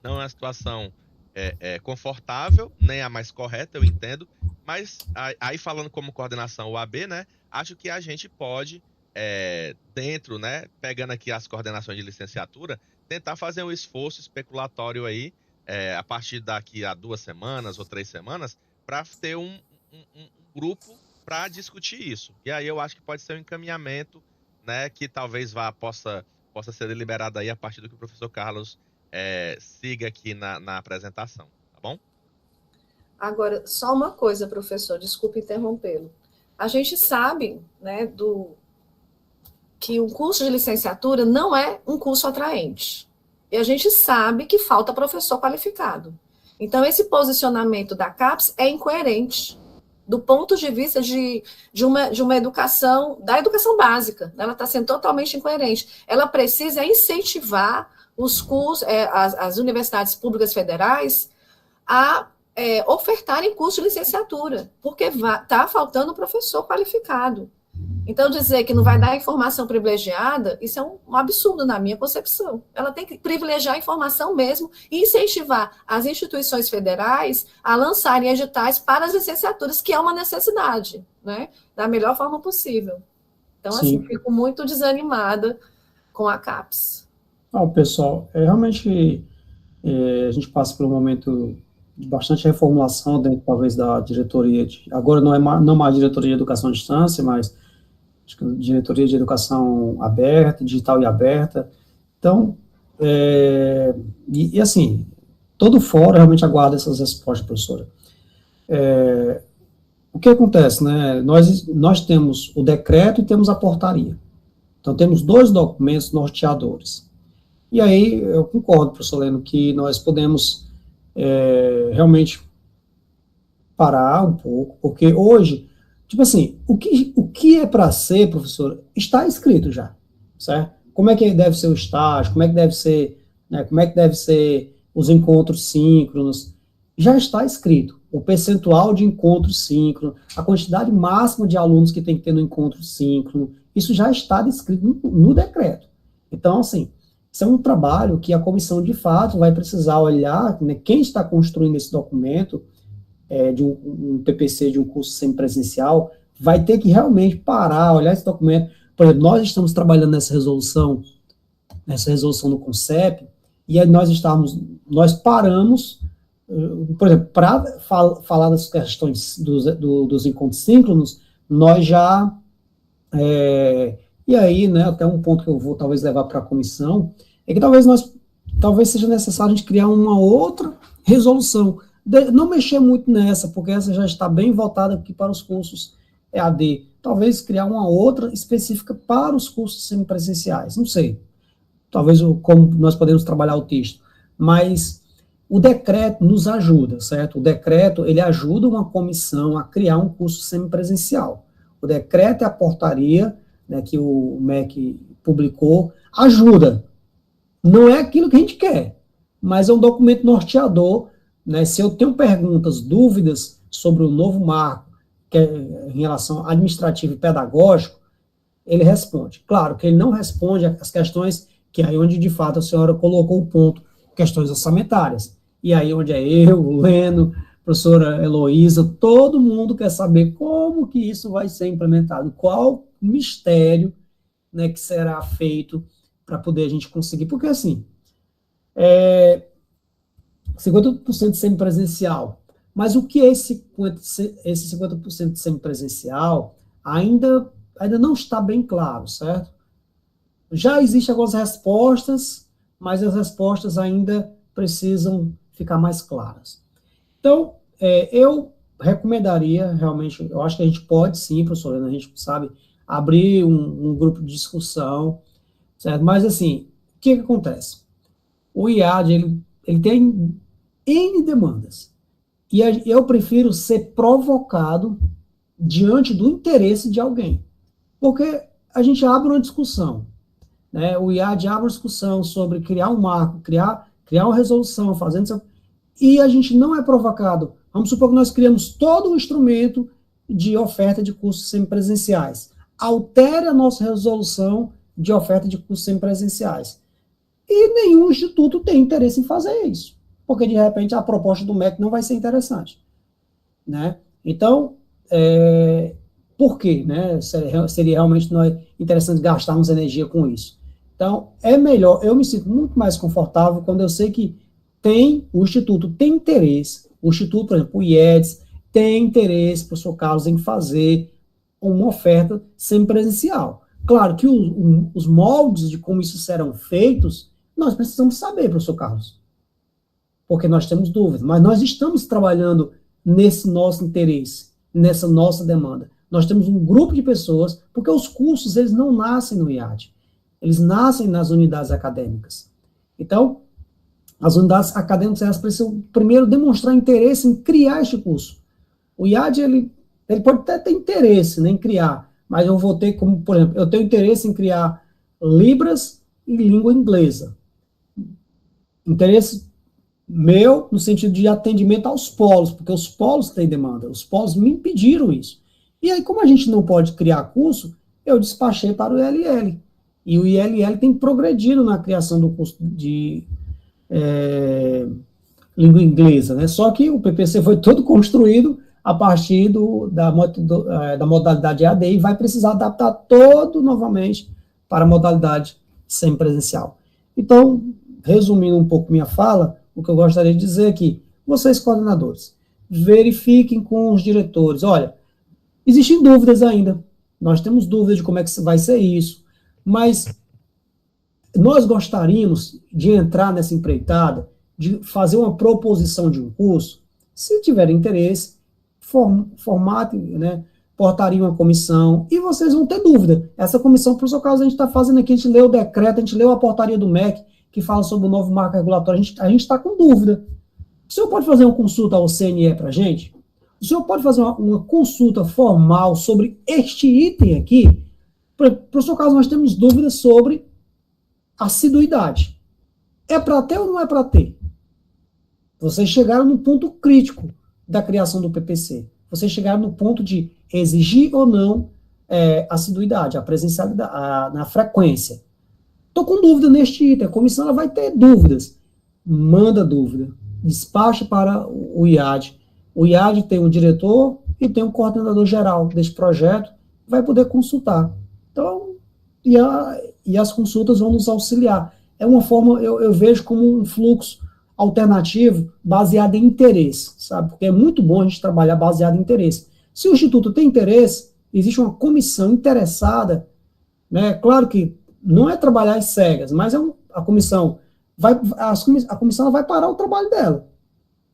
Não é uma situação confortável, nem a mais correta, eu entendo, mas aí falando como coordenação UAB, né, acho que a gente pode, dentro, né, pegando aqui as coordenações de licenciatura, tentar fazer um esforço especulatório aí, a partir daqui a 2 semanas ou 3 semanas, para ter um grupo para discutir isso. E aí eu acho que pode ser um encaminhamento, né, que talvez possa ser deliberado aí a partir do que o professor Carlos siga aqui na apresentação, tá bom? Agora, só uma coisa, professor, desculpe interrompê-lo. A gente sabe, né, que o curso de licenciatura não é um curso atraente. E a gente sabe que falta professor qualificado. Então, esse posicionamento da CAPES é incoerente do ponto de vista de uma educação, da educação básica. Ela está sendo totalmente incoerente. Ela precisa incentivar os cursos, as universidades públicas federais a ofertarem curso de licenciatura, porque está faltando professor qualificado. Então, dizer que não vai dar informação privilegiada, isso é um absurdo na minha concepção. Ela tem que privilegiar a informação mesmo e incentivar as instituições federais a lançarem editais para as licenciaturas, que é uma necessidade, né? Da melhor forma possível. Então, Sim. assim, fico muito desanimada com a CAPES. Pessoal, realmente a gente passa por um momento de bastante reformulação dentro, talvez, da diretoria, agora não mais diretoria de educação à distância, mas acho que diretoria de educação aberta, digital e aberta. Então, assim, todo fórum realmente aguarda essas respostas, professora. O que acontece, né? Nós temos o decreto e temos a portaria. Então, temos 2 documentos norteadores. E aí, eu concordo, professor Leno, que nós podemos realmente parar um pouco, porque hoje, tipo assim, o que é para ser, professor, está escrito já, certo? Como é que deve ser o estágio, como é que deve ser, né, como é que deve ser os encontros síncronos, já está escrito. O percentual de encontros síncronos, a quantidade máxima de alunos que tem que ter no encontro síncrono, isso já está descrito no decreto. Então, assim, isso é um trabalho que a comissão, de fato, vai precisar olhar, né, quem está construindo esse documento, de um PPC, de um curso semipresencial, vai ter que realmente parar, olhar esse documento. Por exemplo, nós estamos trabalhando nessa resolução do CONCEP, e aí nós paramos, por exemplo, para falar das questões dos encontros síncronos, nós já, e aí, né, até um ponto que eu vou talvez levar para a comissão, é que talvez seja necessário a gente criar uma outra resolução, não mexer muito nessa, porque essa já está bem voltada aqui para os cursos EAD. Talvez criar uma outra específica para os cursos semipresenciais. Não sei. Talvez como nós podemos trabalhar o texto. Mas o decreto nos ajuda, certo? O decreto, ele ajuda uma comissão a criar um curso semipresencial. O decreto e a portaria, né, que o MEC publicou, ajuda. Não é aquilo que a gente quer, mas é um documento norteador, né? Se eu tenho perguntas, dúvidas sobre o novo marco, que é em relação administrativo e pedagógico, ele responde. Claro que ele não responde às questões que aí onde, de fato, a senhora colocou o ponto, questões orçamentárias. e aí onde é eu, o Leno, professora Heloísa, todo mundo quer saber como que isso vai ser implementado, qual mistério, né, que será feito para poder a gente conseguir, porque assim, 50% semipresencial, mas o que é esse 50% semipresencial ainda não está bem claro, certo? Já existem algumas respostas, mas as respostas ainda precisam ficar mais claras. Então, eu recomendaria, realmente, eu acho que a gente pode sim, professor, a gente sabe, abrir um grupo de discussão, certo? Mas, assim, o que acontece? O IAD, ele tem N demandas, e eu prefiro ser provocado diante do interesse de alguém, porque a gente abre uma discussão, né? O IAD abre uma discussão sobre criar um marco, criar uma resolução, fazendo e a gente não é provocado. Vamos supor que nós criamos todo o instrumento de oferta de cursos semipresenciais. Altere a nossa resolução de oferta de cursos semipresenciais. E nenhum instituto tem interesse em fazer isso, porque de repente a proposta do MEC não vai ser interessante, né? Então, por quê, né? Seria realmente interessante gastarmos energia com isso. Então, é melhor, eu me sinto muito mais confortável quando eu sei que o Instituto tem interesse, o Instituto, por exemplo, o IEDS, tem interesse, professor Carlos, em fazer uma oferta semipresencial. Claro que os moldes de como isso serão feitos, nós precisamos saber, professor Carlos, porque nós temos dúvidas, mas nós estamos trabalhando nesse nosso interesse, nessa nossa demanda. Nós temos um grupo de pessoas, porque os cursos, eles não nascem no IAD, eles nascem nas unidades acadêmicas. Então, as unidades acadêmicas, elas precisam primeiro demonstrar interesse em criar este curso. O IAD, ele pode até ter interesse, né, em criar, mas eu vou ter como, por exemplo, eu tenho interesse em criar Libras e língua inglesa. Interesse meu no sentido de atendimento aos polos, porque os polos têm demanda, os polos me impediram isso. E aí, como a gente não pode criar curso, eu despachei para o ILL. E o ILL tem progredido na criação do curso de língua inglesa, né? Só que o PPC foi todo construído a partir da modalidade EAD e vai precisar adaptar todo novamente para a modalidade semipresencial. Então, resumindo um pouco minha fala, o que eu gostaria de dizer aqui, vocês coordenadores, verifiquem com os diretores, olha, existem dúvidas ainda, nós temos dúvidas de como é que vai ser isso, mas nós gostaríamos de entrar nessa empreitada, de fazer uma proposição de um curso, se tiver interesse, formatem, né, portaria uma comissão, e vocês vão ter dúvida. Essa comissão, por seu caso, a gente está fazendo aqui, a gente leu o decreto, a gente leu a portaria do MEC, que fala sobre o novo marco regulatório, a gente está com dúvida. O senhor pode fazer uma consulta ao CNE para a gente? O senhor pode fazer uma consulta formal sobre este item aqui? Por seu caso, nós temos dúvidas sobre assiduidade. É para ter ou não é para ter? Vocês chegaram no ponto crítico da criação do PPC. Vocês chegaram no ponto de exigir ou não assiduidade, a presencialidade, na frequência. Estou com dúvida neste item, a comissão ela vai ter dúvidas. Manda dúvida, despache para o IAD. O IAD tem um diretor e tem um coordenador geral desse projeto, vai poder consultar. Então, e as consultas vão nos auxiliar. É uma forma, eu vejo como um fluxo alternativo baseado em interesse, sabe? Porque é muito bom a gente trabalhar baseado em interesse. Se o Instituto tem interesse, existe uma comissão interessada, né? Claro que não é trabalhar às cegas, mas a comissão vai parar o trabalho dela.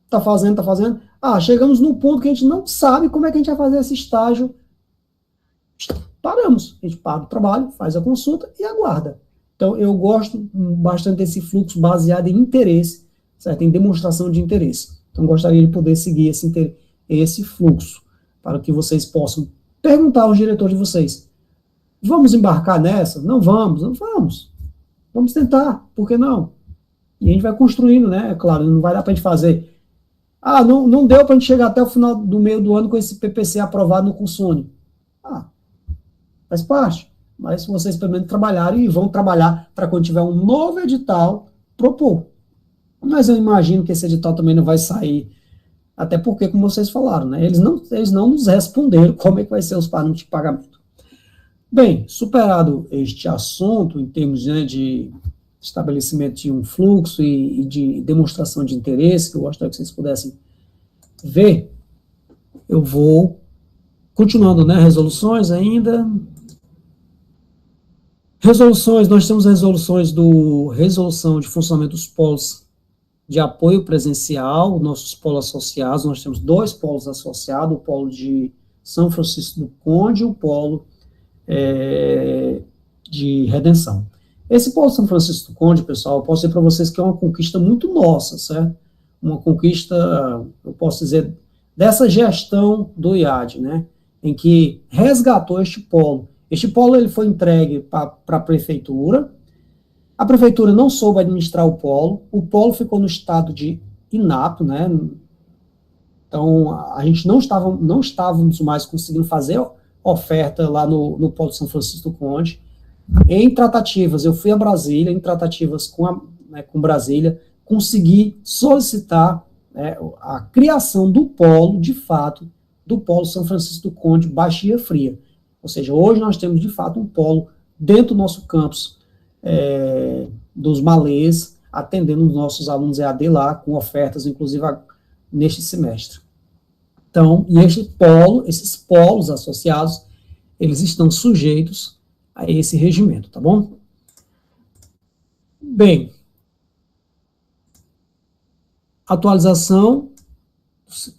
Tá fazendo. Chegamos num ponto que a gente não sabe como é que a gente vai fazer esse estágio. Paramos. A gente para o trabalho, faz a consulta e aguarda. Então, eu gosto bastante desse fluxo baseado em interesse, certo? Em demonstração de interesse. Então, gostaria de poder seguir esse fluxo, para que vocês possam perguntar aos diretores de vocês. Vamos embarcar nessa? Não vamos. Vamos tentar, por que não? E a gente vai construindo, né? Claro, não vai dar para a gente fazer. Não deu para a gente chegar até o final do meio do ano com esse PPC aprovado no Consune. Faz parte. Mas vocês pelo menos trabalharam e vão trabalhar para quando tiver um novo edital, propor. Mas eu imagino que esse edital também não vai sair, até porque, como vocês falaram, né, eles não nos responderam como é que vai ser os parâmetros de pagamento. Bem, superado este assunto, em termos, né, de estabelecimento de um fluxo e de demonstração de interesse, que eu gostaria que vocês pudessem ver, eu vou continuando, né, resoluções ainda. Resoluções, nós temos resoluções resolução de funcionamento dos polos de apoio presencial, nossos polos associados, nós temos 2 polos associados, o polo de São Francisco do Conde e o polo de Redenção. Esse polo São Francisco do Conde, pessoal, eu posso dizer para vocês que é uma conquista muito nossa, certo? Uma conquista, eu posso dizer, dessa gestão do IAD, né, em que resgatou este polo. Este polo ele foi entregue para a prefeitura. A prefeitura não soube administrar o polo ficou no estado de inapto, né? Então, a gente não estávamos mais conseguindo fazer oferta lá no polo São Francisco do Conde. Em tratativas, eu fui a Brasília, em tratativas com Brasília, consegui solicitar, né, a criação do polo, de fato, do polo São Francisco do Conde, Baixia Fria. Ou seja, hoje nós temos, de fato, um polo dentro do nosso campus dos Malês, atendendo os nossos alunos EAD lá, com ofertas, inclusive, neste semestre. Então, e esses polos associados, eles estão sujeitos a esse regimento, tá bom? Bem, atualização,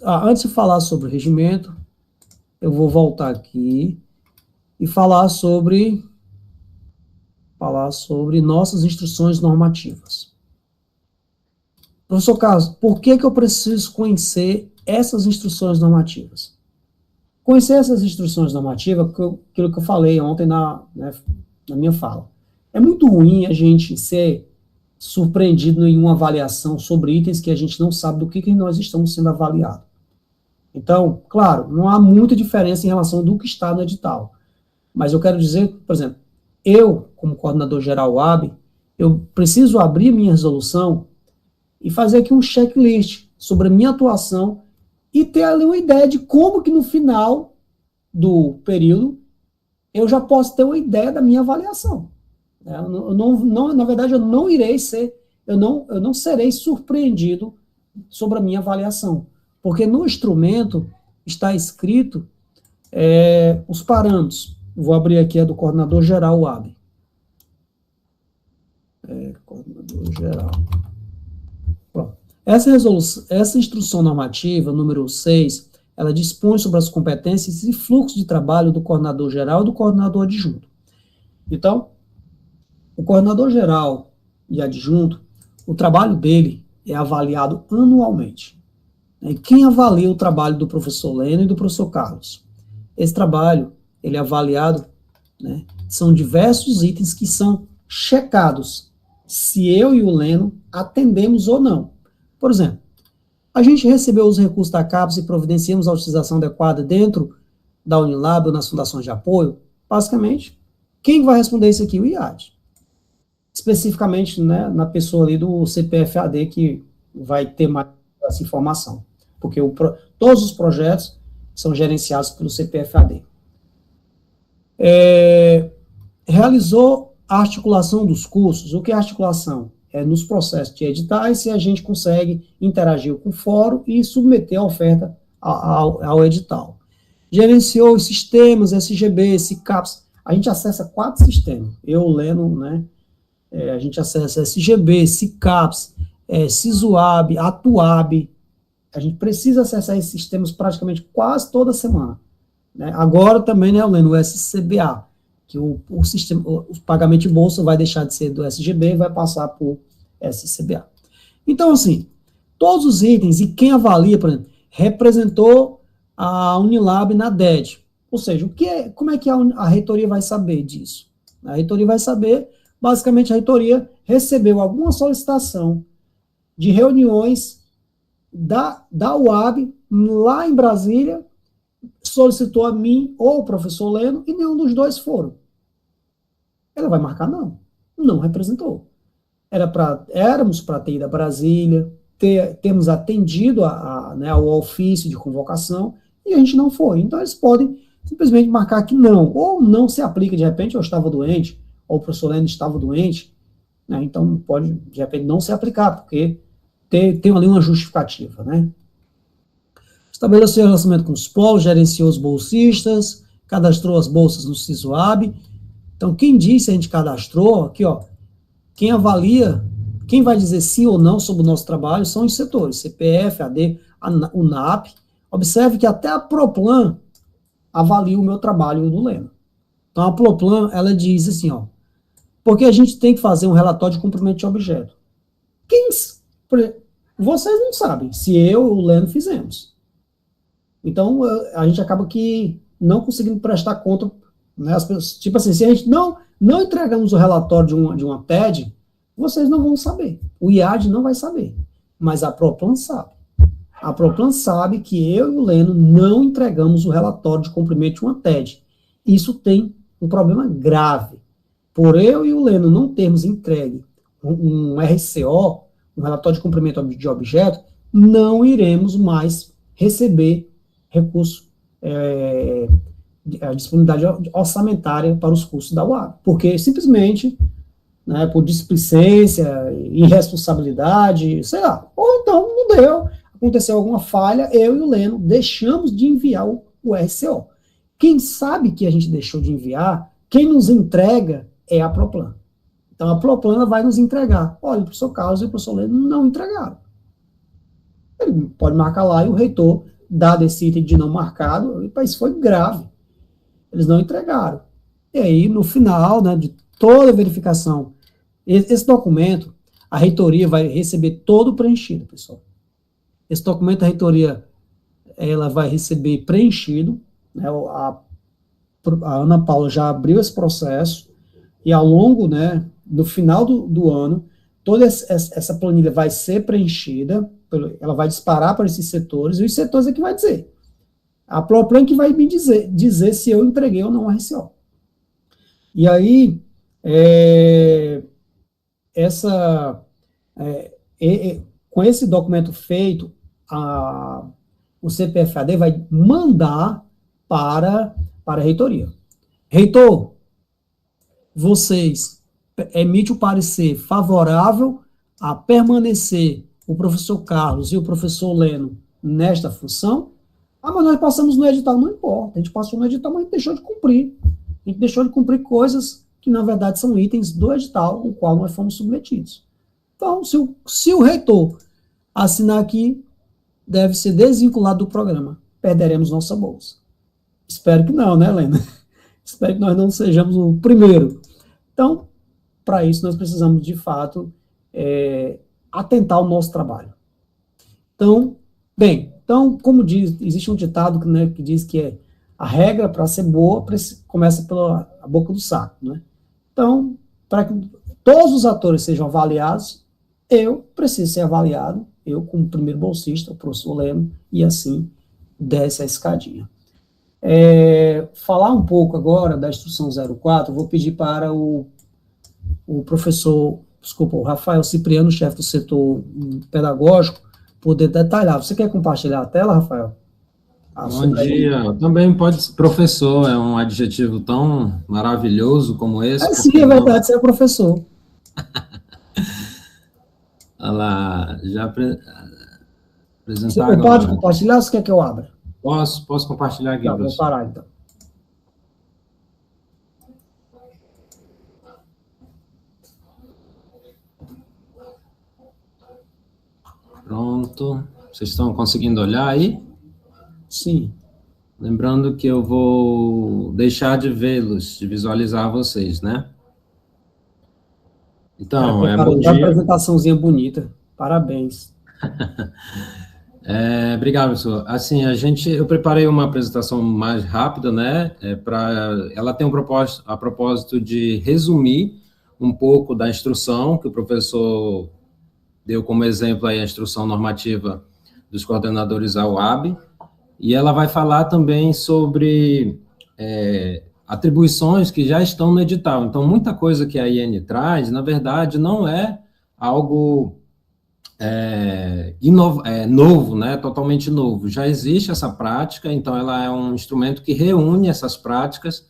antes de falar sobre o regimento, eu vou voltar aqui e falar sobre nossas instruções normativas. Professor Carlos, por que eu preciso conhecer essas instruções normativas? Conhecer essas instruções normativas, aquilo que eu falei ontem na minha fala. É muito ruim a gente ser surpreendido em uma avaliação sobre itens que a gente não sabe do que nós estamos sendo avaliados. Então, claro, não há muita diferença em relação do que está no edital. Mas eu quero dizer, por exemplo, eu, como coordenador geral UAB, eu preciso abrir minha resolução e fazer aqui um checklist sobre a minha atuação e ter ali uma ideia de como que no final do período eu já posso ter uma ideia da minha avaliação. Na verdade, eu não serei surpreendido sobre a minha avaliação, porque no instrumento está escrito os parâmetros. Vou abrir aqui a do coordenador geral UAB. Coordenador geral. Pronto. Essa instrução normativa, número 6, ela dispõe sobre as competências e fluxo de trabalho do coordenador geral e do coordenador adjunto. Então, o coordenador geral e adjunto, o trabalho dele é avaliado anualmente. E quem avalia o trabalho do professor Leno e do professor Carlos? Esse trabalho, ele é avaliado, né, são diversos itens que são checados se eu e o Leno atendemos ou não. Por exemplo, a gente recebeu os recursos da CAPES e providenciamos a utilização adequada dentro da Unilab ou nas fundações de apoio? Basicamente, quem vai responder isso aqui? O IAD. Especificamente, né, na pessoa ali do CPFAD, que vai ter mais essa informação. Porque todos os projetos são gerenciados pelo CPFAD. Realizou a articulação dos cursos. O que é articulação? É nos processos de editais, se a gente consegue interagir com o fórum e submeter a oferta ao edital. Gerenciou os sistemas, SGB, CCAPS. A gente acessa 4 sistemas. Eu, Leno, né? A gente acessa SGB, CCAPS, SISUAB, ATUAB. A gente precisa acessar esses sistemas praticamente quase toda semana. Né? Agora também, né, Leno, o SCBA, que o pagamento de bolsa vai deixar de ser do SGB e vai passar por SCBA. Então, assim, todos os itens, e quem avalia, por exemplo, representou a Unilab na DED. Ou seja, como é que a reitoria vai saber disso? A reitoria vai saber, basicamente, a reitoria recebeu alguma solicitação de reuniões da UAB lá em Brasília, solicitou a mim ou o professor Leno, e nenhum dos dois foram. Ela vai marcar não representou. éramos para ter ido a Brasília, termos atendido né, ao ofício de convocação, e a gente não foi. Então, eles podem simplesmente marcar que não, ou não se aplica, de repente eu estava doente, ou o professor Leno estava doente, né, então pode, de repente, não se aplicar, porque tem ali uma justificativa, né. Estabeleceu relacionamento com os polos, gerenciou os bolsistas, cadastrou as bolsas no SISUAB. Então, quem diz se a gente cadastrou, aqui, ó, quem avalia, quem vai dizer sim ou não sobre o nosso trabalho são os setores, CPF, AD, o NAP. Observe que até a Proplan avalia o meu trabalho e o do Leno. Então, a Proplan, ela diz assim, ó, porque a gente tem que fazer um relatório de cumprimento de objeto. Vocês não sabem se eu e o Leno fizemos. Então, a gente acaba que não conseguindo prestar conta, né, as pessoas, tipo assim, se a gente não entregamos o relatório de uma TED, vocês não vão saber. O IAD não vai saber. Mas a Proplan sabe. A Proplan sabe que eu e o Leno não entregamos o relatório de cumprimento de uma TED. Isso tem um problema grave. Por eu e o Leno não termos entregue um RCO, um relatório de cumprimento de objeto, não iremos mais receber recurso, a disponibilidade orçamentária para os cursos da UAB, porque simplesmente, né, por displicência, irresponsabilidade, sei lá, ou então não deu, aconteceu alguma falha, eu e o Leno deixamos de enviar o RCO. Quem sabe que a gente deixou de enviar, quem nos entrega é a Proplan. Então a Proplan vai nos entregar. Olha, o professor Carlos e o professor Leno não entregaram. Ele pode marcar lá e o reitor dado esse item de não marcado, isso foi grave. Eles não entregaram. E aí, no final, né, de toda a verificação, esse documento, a reitoria vai receber todo preenchido, pessoal. Esse documento, a reitoria, ela vai receber preenchido, né, a Ana Paula já abriu esse processo, e ao longo, né, no final do ano, toda essa planilha vai ser preenchida, ela vai disparar para esses setores, e os setores é que vai dizer. A Proplan que vai me dizer se eu entreguei ou não a RCO. E aí, com esse documento feito, o CPFAD vai mandar para a reitoria. Reitor, vocês emitem o parecer favorável a permanecer o professor Carlos e o professor Leno nesta função? Mas nós passamos no edital, não importa, a gente passou no edital, mas a gente deixou de cumprir. A gente deixou de cumprir coisas que, na verdade, são itens do edital, o qual nós fomos submetidos. Então, se o reitor assinar aqui, deve ser desvinculado do programa. Perderemos nossa bolsa. Espero que não, né, Helena? Espero que nós não sejamos o primeiro. Então, para isso, nós precisamos, de fato, atentar ao nosso trabalho. Então, como diz, existe um ditado, né, que diz que a regra para ser boa começa pela boca do saco, né? Então, para que todos os atores sejam avaliados, eu preciso ser avaliado, eu como primeiro bolsista, o professor Leno, e assim desce a escadinha. Falar um pouco agora da instrução 04, vou pedir para o professor, o Rafael Cipriano, chefe do setor pedagógico, poder detalhar. Você quer compartilhar a tela, Rafael? Bom dia. Também pode ser professor, é um adjetivo tão maravilhoso como esse. Sim, é verdade, você é professor. Olha lá, já apresentar Você agora. pode compartilhar ou você quer que eu abra? Posso compartilhar aqui, Tá, professor. vou parar, então. Pronto. Vocês estão conseguindo olhar aí? Sim. Lembrando que eu vou deixar de vê-los, de visualizar vocês, né? Então, bom dia. Uma apresentaçãozinha bonita. Parabéns. Obrigado, professor. Assim, eu preparei uma apresentação mais rápida, né? Ela tem a propósito de resumir um pouco da instrução que o professor deu como exemplo aí a instrução normativa dos coordenadores da UAB, e ela vai falar também sobre atribuições que já estão no edital. Então, muita coisa que a IN traz, na verdade, não é algo novo, né, totalmente novo. Já existe essa prática, então ela é um instrumento que reúne essas práticas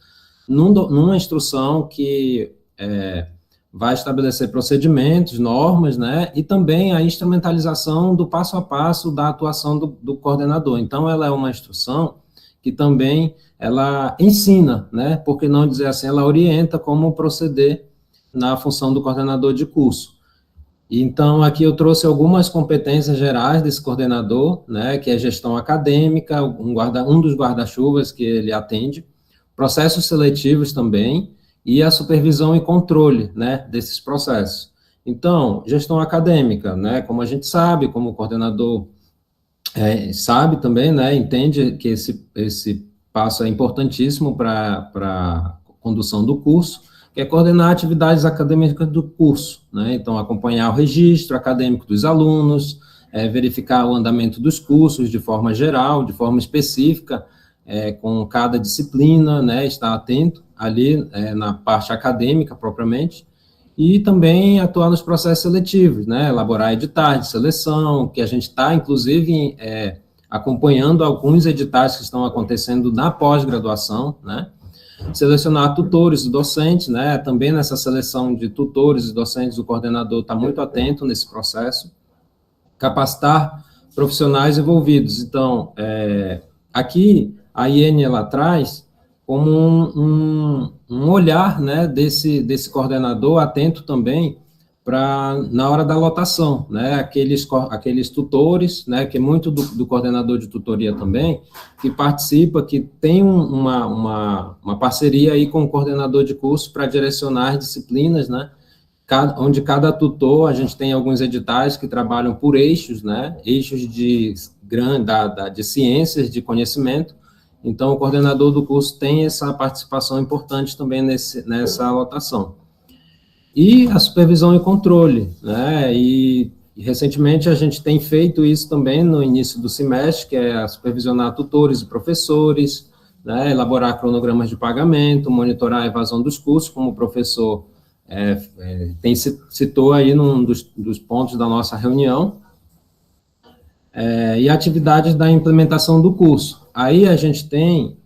numa instrução que vai estabelecer procedimentos, normas, né, e também a instrumentalização do passo a passo da atuação do coordenador. Então, ela é uma instrução que também ela ensina, né, por que não dizer assim, ela orienta como proceder na função do coordenador de curso. Então, aqui eu trouxe algumas competências gerais desse coordenador, né, que é gestão acadêmica, um dos guarda-chuvas que ele atende, processos seletivos também, e a supervisão e controle, né, desses processos. Então, gestão acadêmica, né, como a gente sabe, como o coordenador sabe também, né, entende que esse passo é importantíssimo para a condução do curso, que é coordenar atividades acadêmicas do curso, né, então acompanhar o registro acadêmico dos alunos, verificar o andamento dos cursos de forma geral, de forma específica, com cada disciplina, né, estar atento ali na parte acadêmica propriamente, e também atuar nos processos seletivos, né, elaborar editais de seleção, que a gente está, inclusive, acompanhando alguns editais que estão acontecendo na pós-graduação, né, selecionar tutores e docentes, né, também nessa seleção de tutores e docentes, o coordenador está muito atento nesse processo, capacitar profissionais envolvidos. Então, aqui, a IN, ela traz como um olhar, né, desse coordenador atento também na hora da lotação, né, aqueles tutores, né, que é muito do coordenador de tutoria também, que participa, que tem uma parceria aí com o coordenador de curso para direcionar as disciplinas, né, onde cada tutor, a gente tem alguns editais que trabalham por eixos, né, eixos de ciências, de conhecimento. Então, o coordenador do curso tem essa participação importante também nessa alotação. E a supervisão e controle, né, e recentemente a gente tem feito isso também no início do semestre, que é supervisionar tutores e professores, né, elaborar cronogramas de pagamento, monitorar a evasão dos cursos, como o professor citou aí num dos pontos da nossa reunião, e atividades da implementação do curso. Aí a gente tem,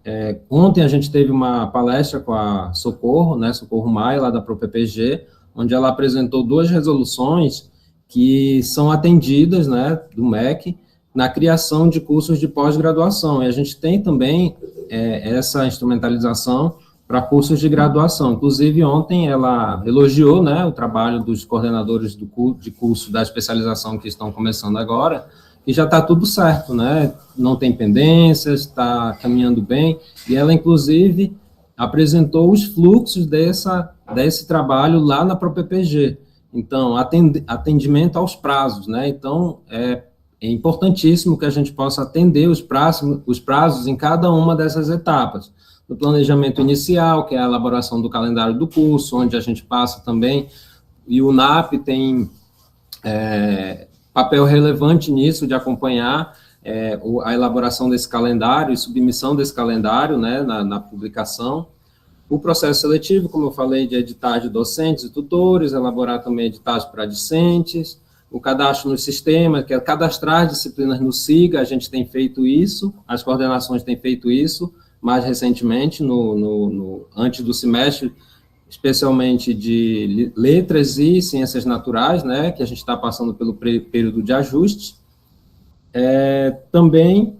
ontem a gente teve uma palestra com a Socorro, né, Socorro Maia, lá da ProPPG, onde ela apresentou 2 resoluções que são atendidas, né, do MEC, na criação de cursos de pós-graduação, e a gente tem também essa instrumentalização para cursos de graduação. Inclusive, ontem ela elogiou, né, o trabalho dos coordenadores de curso da especialização que estão começando agora, e já está tudo certo, né, não tem pendências, está caminhando bem, e ela, inclusive, apresentou os fluxos desse trabalho lá na ProPPG. Então, atendimento aos prazos, né, então, é importantíssimo que a gente possa atender os prazos em cada uma dessas etapas. No planejamento inicial, que é a elaboração do calendário do curso, onde a gente passa também, e o NAP tem papel relevante nisso, de acompanhar a elaboração desse calendário e submissão desse calendário, né, na publicação. O processo seletivo, como eu falei, de editais de docentes e tutores, elaborar também editais para discentes, o cadastro no sistema, que é cadastrar disciplinas no SIGA, a gente tem feito isso, as coordenações têm feito isso, mais recentemente, antes do semestre, especialmente de letras e ciências naturais, né, que a gente está passando pelo período de ajuste, também,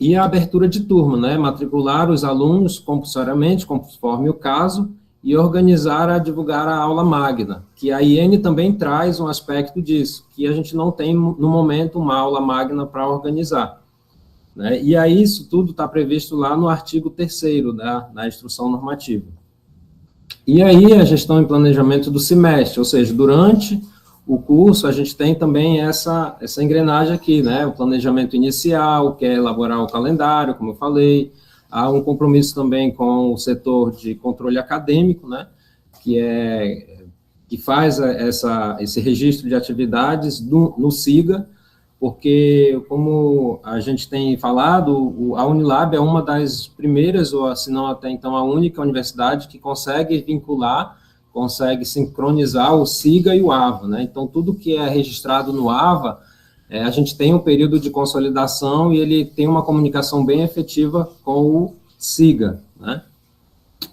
e a abertura de turma, né, matricular os alunos compulsoriamente, conforme o caso, e organizar divulgar a aula magna, que a IN também traz um aspecto disso, que a gente não tem, no momento, uma aula magna para organizar. Né, e aí isso tudo está previsto lá no artigo 3º da instrução normativa. E aí a gestão e planejamento do semestre, ou seja, durante o curso a gente tem também essa engrenagem aqui, né, o planejamento inicial, que é elaborar o calendário, como eu falei, há um compromisso também com o setor de controle acadêmico, né, que faz esse registro de atividades no SIGA, porque, como a gente tem falado, a Unilab é uma das primeiras, ou se não até então a única universidade que consegue vincular consegue sincronizar o SIGA e o AVA, né? Então, tudo que é registrado no AVA, a gente tem um período de consolidação e ele tem uma comunicação bem efetiva com o SIGA, né?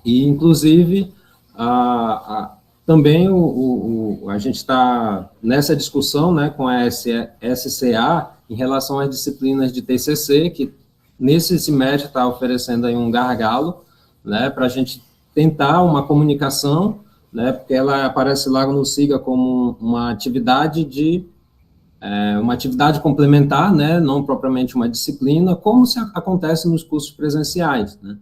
E, inclusive, também a gente está nessa discussão, né, com a SCA em relação às disciplinas de TCC, que nesse semestre está oferecendo aí um gargalo, né, para a gente tentar uma comunicação, né, porque ela aparece lá no SIGA como uma atividade complementar, né, não propriamente uma disciplina, como se acontece nos cursos presenciais, né.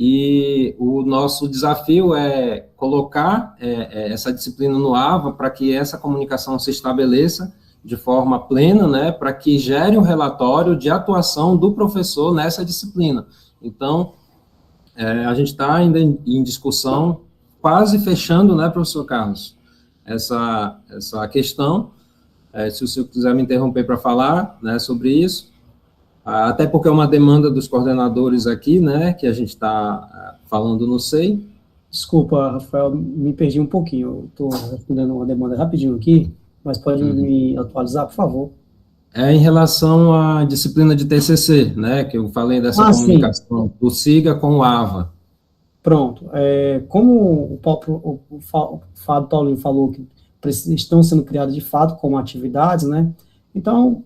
E o nosso desafio é colocar essa disciplina no AVA para que essa comunicação se estabeleça de forma plena, né, para que gere um relatório de atuação do professor nessa disciplina. Então, a gente está ainda em discussão, quase fechando, né, professor Carlos, essa questão. Se o senhor quiser me interromper para falar, né, sobre isso, até porque é uma demanda dos coordenadores aqui, né, que a gente está falando no SEI. Desculpa, Rafael, me perdi um pouquinho. Eu estou respondendo uma demanda rapidinho aqui, mas pode me atualizar, por favor? Em relação à disciplina de TCC, né, que eu falei dessa comunicação do SIGA com o AVA. Pronto. Como o Fábio Paulinho falou que estão sendo criadas de fato como atividades, né? Então,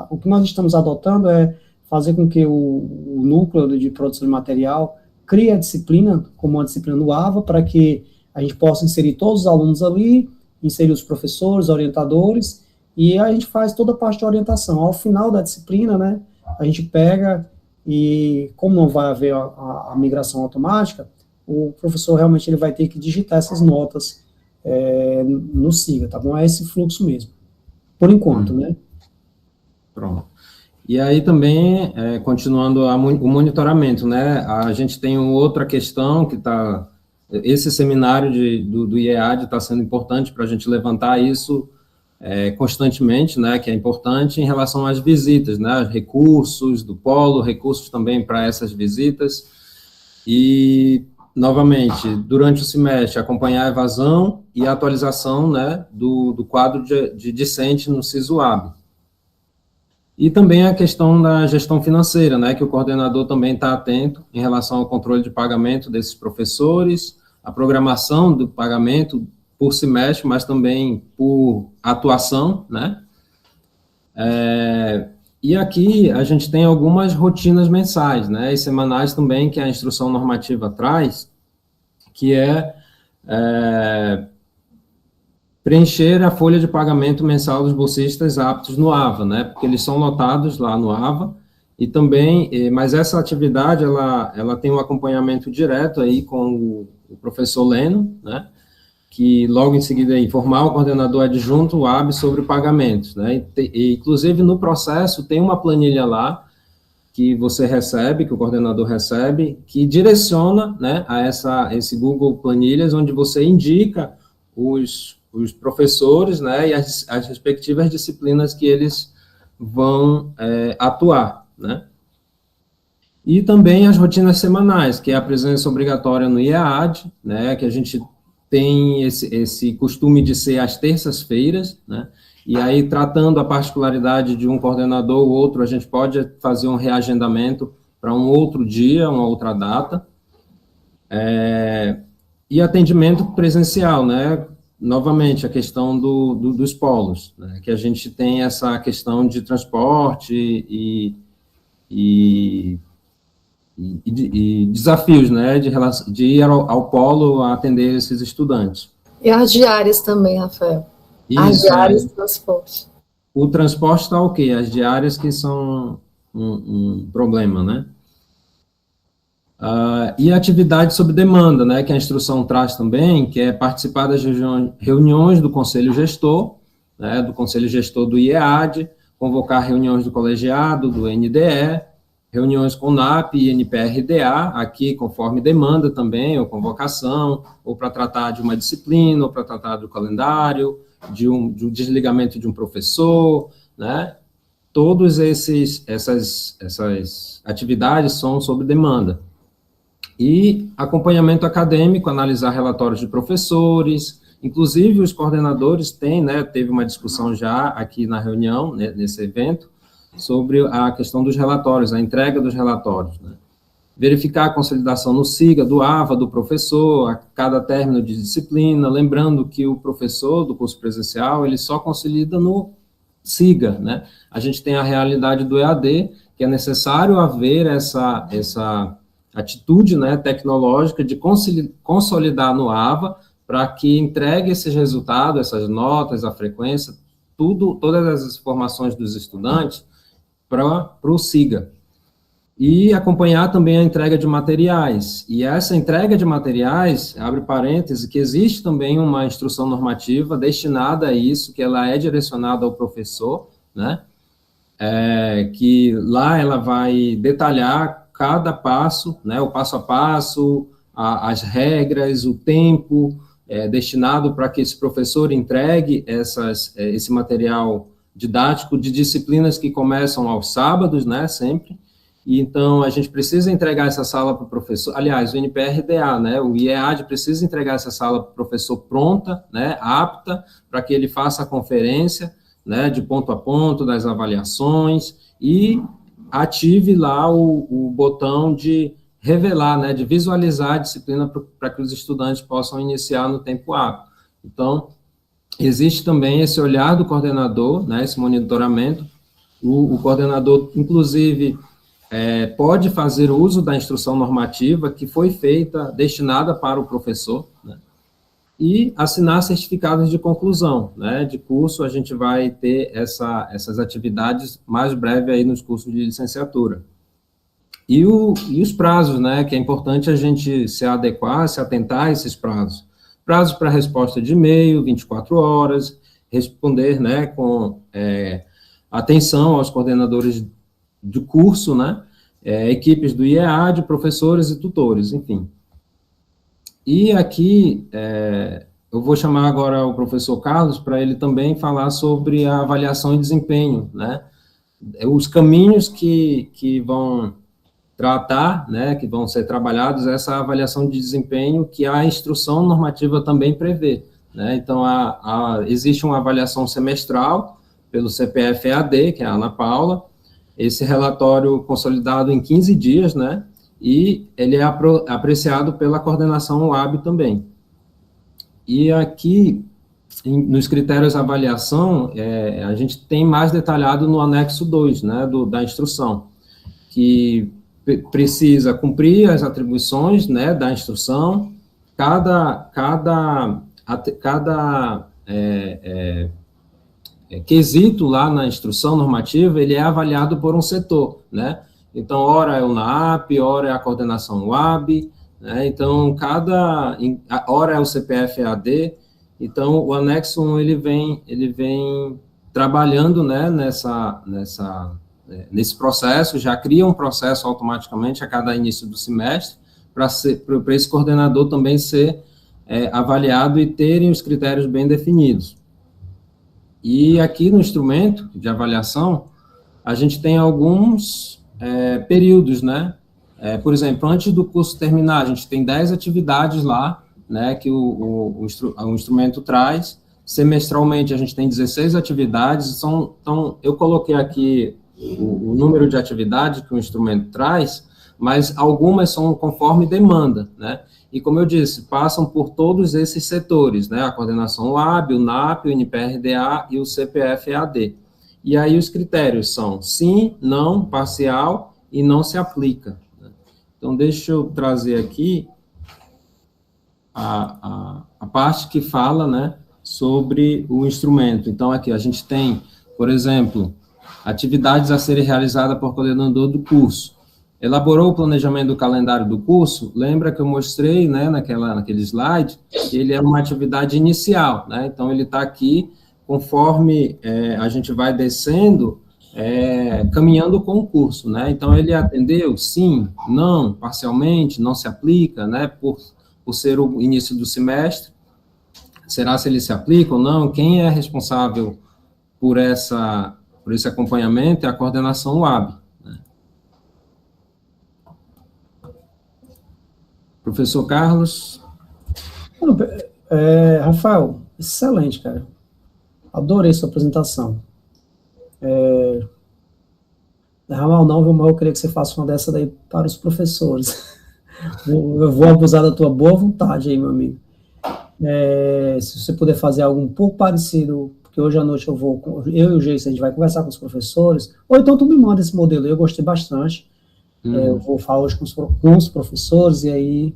o que nós estamos adotando é fazer com que o núcleo de produção de material crie a disciplina como uma disciplina no AVA, para que a gente possa inserir todos os alunos ali, inserir os professores, orientadores, e a gente faz toda a parte de orientação. Ao final da disciplina, né, a gente pega e, como não vai haver a migração automática, o professor realmente ele vai ter que digitar essas notas no SIGA, tá bom? É esse fluxo mesmo, por enquanto, né? Pronto. E aí também, continuando o monitoramento, né, a gente tem outra questão que está, esse seminário do IEAD está sendo importante para a gente levantar isso constantemente, né, que é importante em relação às visitas, né, recursos do polo, recursos também para essas visitas, e, novamente, durante o semestre, acompanhar a evasão e a atualização, né, do quadro de discente no SISUAB. E também a questão da gestão financeira, né, que o coordenador também está atento em relação ao controle de pagamento desses professores, a programação do pagamento por semestre, mas também por atuação, né. E aqui a gente tem algumas rotinas mensais, né, e semanais também, que a instrução normativa traz, que preencher a folha de pagamento mensal dos bolsistas aptos no AVA, né, porque eles são lotados lá no AVA, e também, mas essa atividade, ela tem um acompanhamento direto aí com o professor Leno, né, que logo em seguida informar o coordenador adjunto, o AB, sobre pagamentos, né, e inclusive no processo tem uma planilha lá, que você recebe, que o coordenador recebe, que direciona, né, a esse Google Planilhas, onde você indica os professores, né, e as respectivas disciplinas que eles vão atuar, né. E também as rotinas semanais, que é a presença obrigatória no IEAD, né, que a gente tem esse costume de ser às terças-feiras, né, e aí, tratando a particularidade de um coordenador ou outro, a gente pode fazer um reagendamento para um outro dia, uma outra data. E atendimento presencial, né, novamente, a questão dos polos, né, que a gente tem essa questão de transporte e desafios, né, de ir ao polo a atender esses estudantes. E as diárias também, Rafael. Isso, as diárias do transporte. O transporte está ok, as diárias que são um problema, né? E a atividade sob demanda, né, que a instrução traz também, que é participar das reuniões do Conselho Gestor, né, do Conselho Gestor do IEAD, convocar reuniões do colegiado, do NDE, reuniões com NAP e NPRDA, aqui conforme demanda também, ou convocação, ou para tratar de uma disciplina, ou para tratar do calendário, de um desligamento de um professor, né? Todas essas atividades são sob demanda. E acompanhamento acadêmico, analisar relatórios de professores, inclusive os coordenadores têm, né, teve uma discussão já aqui na reunião, né, nesse evento, sobre a questão dos relatórios, a entrega dos relatórios, né. Verificar a consolidação no SIGA, do AVA, do professor, a cada término de disciplina, lembrando que o professor do curso presencial, ele só consolida no SIGA, né. A gente tem a realidade do EAD, que é necessário haver essa atitude, né, tecnológica de consolidar no AVA, para que entregue esses resultados, essas notas, a frequência, todas as informações dos estudantes para o SIGA. E acompanhar também a entrega de materiais. E essa entrega de materiais, abre parênteses, que existe também uma instrução normativa destinada a isso, que ela é direcionada ao professor, né? Que lá ela vai detalhar cada passo, né? O passo a passo, as regras, o tempo destinado para que esse professor entregue esse material didático de disciplinas que começam aos sábados, né? Sempre. E, então, a gente precisa entregar essa sala para o professor, aliás, o NPRDA, né, o IEAD precisa entregar essa sala para o professor pronta, né, apta, para que ele faça a conferência, né, de ponto a ponto, das avaliações, e ative lá o botão de revelar, né, de visualizar a disciplina para que os estudantes possam iniciar no tempo hábil. Então, existe também esse olhar do coordenador, né, esse monitoramento, o coordenador, inclusive, pode fazer uso da instrução normativa que foi feita, destinada para o professor, né, e assinar certificados de conclusão, né, de curso. A gente vai ter essas atividades mais breve aí nos cursos de licenciatura. E os prazos, né, que é importante a gente se adequar, se atentar a esses prazos. Prazos para resposta de e-mail, 24 horas, responder, né, com atenção aos coordenadores do curso, né, equipes do IEAD, professores e tutores, enfim. E aqui, eu vou chamar agora o professor Carlos para ele também falar sobre a avaliação e desempenho, né, os caminhos que vão tratar, né, que vão ser trabalhados, essa avaliação de desempenho que a instrução normativa também prevê, né. Então, existe uma avaliação semestral pelo CPF-EAD, que é a Ana Paula, esse relatório consolidado em 15 dias, né, e ele é apreciado pela coordenação UAB também. E aqui, nos critérios de avaliação, a gente tem mais detalhado no anexo 2, né, da instrução, que precisa cumprir as atribuições, né, da instrução, cada quesito lá na instrução normativa, ele é avaliado por um setor, né? Então, ora é o NAAP, ora é a coordenação UAB, né? Então, ora é o CPF-EAD. Então, o anexo 1, ele vem trabalhando, né, nesse processo, já cria um processo automaticamente a cada início do semestre, para esse coordenador também ser avaliado e terem os critérios bem definidos. E aqui no instrumento de avaliação, a gente tem alguns períodos, né? Por exemplo, antes do curso terminar, a gente tem 10 atividades lá, né, que o instrumento traz. Semestralmente, a gente tem 16 atividades. Então, eu coloquei aqui o número de atividades que o instrumento traz, mas algumas são conforme demanda, né? E, como eu disse, passam por todos esses setores, né? A coordenação UAB, o NAP, o NPRDA e o CPF-EAD. E aí os critérios são sim, não, parcial e não se aplica, né? Então, deixa eu trazer aqui a parte que fala, né, sobre o instrumento. Então, aqui a gente tem, por exemplo, atividades a serem realizadas por coordenador do curso. Elaborou o planejamento do calendário do curso, lembra que eu mostrei, né, naquele slide, que ele é uma atividade inicial, né, então ele está aqui, conforme a gente vai descendo, caminhando com o curso, né, então ele atendeu, sim, não, parcialmente, não se aplica, né, por ser o início do semestre, será se ele se aplica ou não, quem é responsável por esse acompanhamento é a coordenação UAB. Professor Carlos? Rafael, excelente, cara. Adorei sua apresentação. Ramal, não, mas eu queria que você faça uma dessa daí para os professores. Eu vou abusar da tua boa vontade aí, meu amigo. Se você puder fazer algo um pouco parecido, porque hoje à noite eu e o Geice, a gente vai conversar com os professores, ou então tu me manda esse modelo, eu gostei bastante. Eu vou falar hoje com os professores, e aí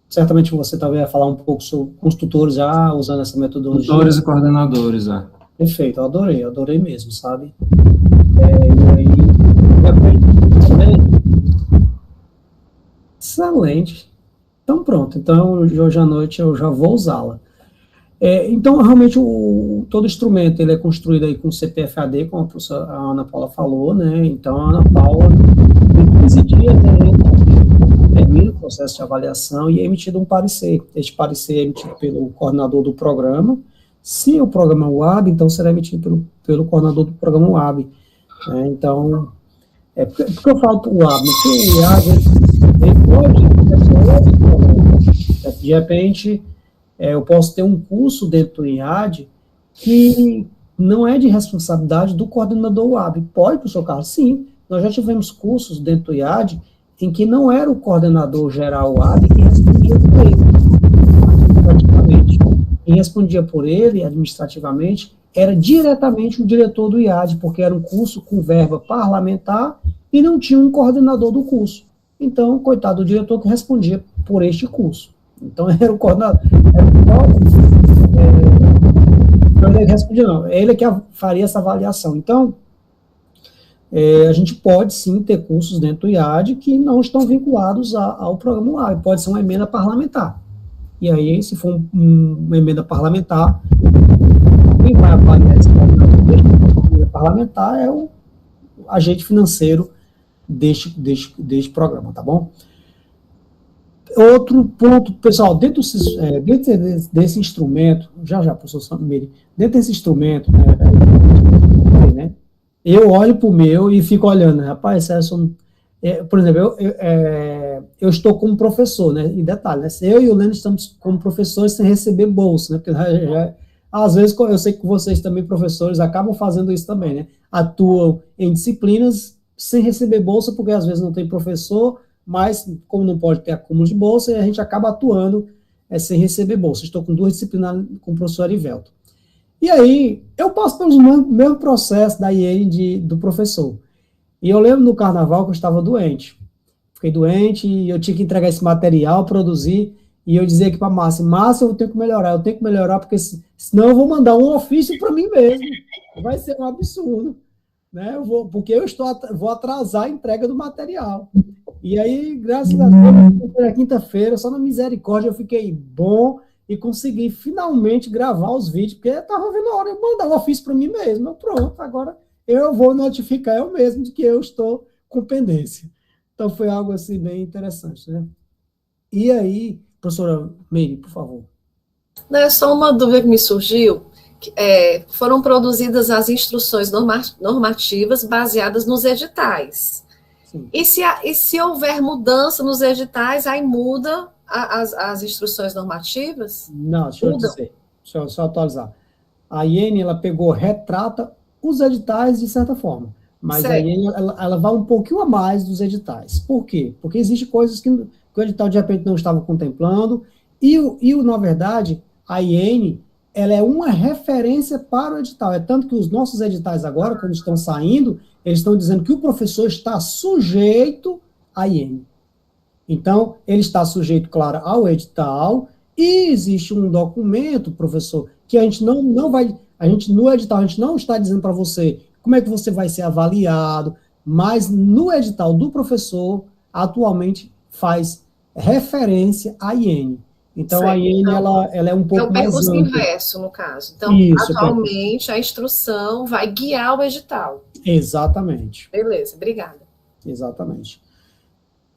certamente você também vai falar um pouco com os tutores já, usando essa metodologia. Tutores e coordenadores, Perfeito, eu adorei mesmo, sabe? E aí, excelente. Então, pronto. Então, hoje à noite eu já vou usá-la. Então, realmente, todo instrumento ele é construído aí com CPFAD, como a professora Ana Paula falou, né? Então, a Ana Paula, em 15 dias, termina o processo de avaliação e é emitido um parecer. Este parecer é emitido pelo coordenador do programa. Se o programa é UAB, então será emitido pelo coordenador do programa UAB. Então, porque eu falo UAB, porque o UAB, de repente, eu posso ter um curso dentro do IAD que não é de responsabilidade do coordenador UAB. Pode, professor Carlos? Sim. Nós já tivemos cursos dentro do IAD em que não era o coordenador geral UAB que respondia por ele, praticamente. Quem respondia por ele, administrativamente, era diretamente o diretor do IAD, porque era um curso com verba parlamentar e não tinha um coordenador do curso. Então, coitado do diretor que respondia por este curso. Então, era o coordenador. Ele respondia, não. Ele que faria essa avaliação. Então, a gente pode, sim, ter cursos dentro do IAD que não estão vinculados ao programa UAB. Pode ser uma emenda parlamentar. E aí, se for uma emenda parlamentar, quem vai avaliar esse emenda parlamentar é o agente financeiro deste programa, tá bom? Outro ponto, pessoal, dentro desse instrumento, professor Samir, dentro desse instrumento, né, eu olho para o meu e fico olhando, rapaz, por exemplo, eu estou como professor, né, em detalhe, né, eu e o Lênin estamos como professores sem receber bolsa, né, porque às vezes eu sei que vocês também, professores, acabam fazendo isso também, né, atuam em disciplinas sem receber bolsa, porque às vezes não tem professor, mas como não pode ter acúmulo de bolsa, a gente acaba atuando sem receber bolsa. Estou com 2 disciplinas com o professor Arivelto. E aí, eu passo pelo mesmo processo da IEN do professor. E eu lembro no carnaval que eu estava doente. Fiquei doente e eu tinha que entregar esse material, produzir, e eu dizia aqui para a Márcia, eu tenho que melhorar, porque senão eu vou mandar um ofício para mim mesmo. Vai ser um absurdo. Né? Porque eu vou atrasar a entrega do material. E aí, graças a Deus, na quinta-feira, só na misericórdia, eu fiquei bom e consegui finalmente gravar os vídeos, porque eu estava vendo a hora de mandar um ofício para mim mesmo. Pronto, agora eu vou notificar eu mesmo de que eu estou com pendência. Então, foi algo assim bem interessante, né? E aí, professora Meire, por favor. Não, é só uma dúvida que me surgiu. Foram produzidas as instruções normativas baseadas nos editais. Sim. E se houver mudança nos editais, aí muda as instruções normativas? Não, deixa eu dizer, deixa eu só atualizar. A IEN, ela retrata os editais de certa forma, mas certo. A IEN, ela vai um pouquinho a mais dos editais. Por quê? Porque existem coisas que o edital de repente não estava contemplando, e na verdade, a IEN, ela é uma referência para o edital. É tanto que os nossos editais agora, quando estão saindo, eles estão dizendo que o professor está sujeito à IEN. Então, ele está sujeito, claro, ao edital, e existe um documento, professor, que a gente não vai... no edital, a gente não está dizendo para você como é que você vai ser avaliado, mas no edital do professor, atualmente, faz referência à IEN. Então, certo. A IEN, ela é um pouco mais ampla. É o percurso inverso, no caso. Então, isso, atualmente, a instrução vai guiar o edital. Exatamente. Beleza, obrigada. Exatamente.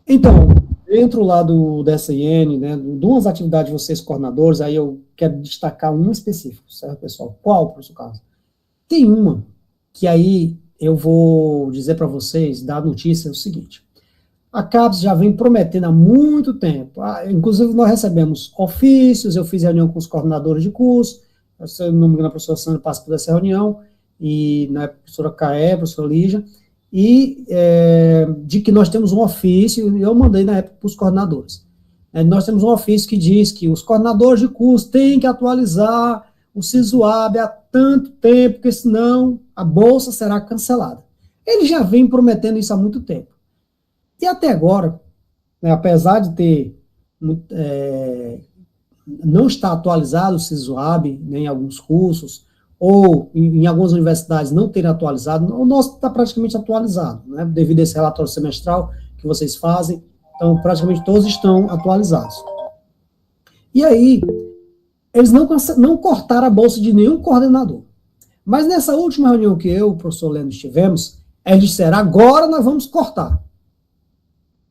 Então, dentro lá dessa IEN, né, de umas atividades de vocês, coordenadores, aí eu quero destacar um específico, certo, pessoal? Qual, professor Carlos? Tem uma que aí eu vou dizer para vocês, dar a notícia, é o seguinte. A CAPES já vem prometendo há muito tempo. Inclusive, nós recebemos ofícios, eu fiz reunião com os coordenadores de curso, se eu não me engano, a professora Sandra participou dessa reunião, e na época a professora Caé, a professora Lígia, e de que nós temos um ofício, e eu mandei na época para os coordenadores. Nós temos um ofício que diz que os coordenadores de curso têm que atualizar o SISUAB há tanto tempo, porque senão a bolsa será cancelada. Ele já vem prometendo isso há muito tempo. E até agora, né, apesar de ter não está atualizado o SISUAB, nem em alguns cursos, ou em algumas universidades não terem atualizado, o nosso está praticamente atualizado, né, devido a esse relatório semestral que vocês fazem, então praticamente todos estão atualizados. E aí, eles não cortaram a bolsa de nenhum coordenador. Mas nessa última reunião que eu e o professor Lênin tivemos, eles disseram, agora nós vamos cortar.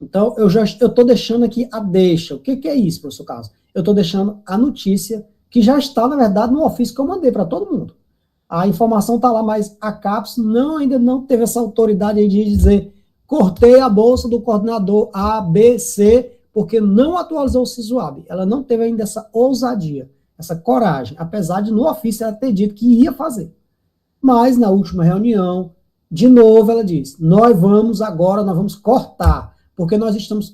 Então, eu estou deixando aqui a deixa. O que é isso, professor Carlos? Eu estou deixando a notícia, que já está, na verdade, no ofício que eu mandei para todo mundo. A informação está lá, mas a CAPES ainda não teve essa autoridade aí de dizer, cortei a bolsa do coordenador A, B, C, porque não atualizou o SISUAB. Ela não teve ainda essa ousadia, essa coragem, apesar de no ofício ela ter dito que ia fazer. Mas, na última reunião, de novo ela disse, nós vamos cortar, porque nós estamos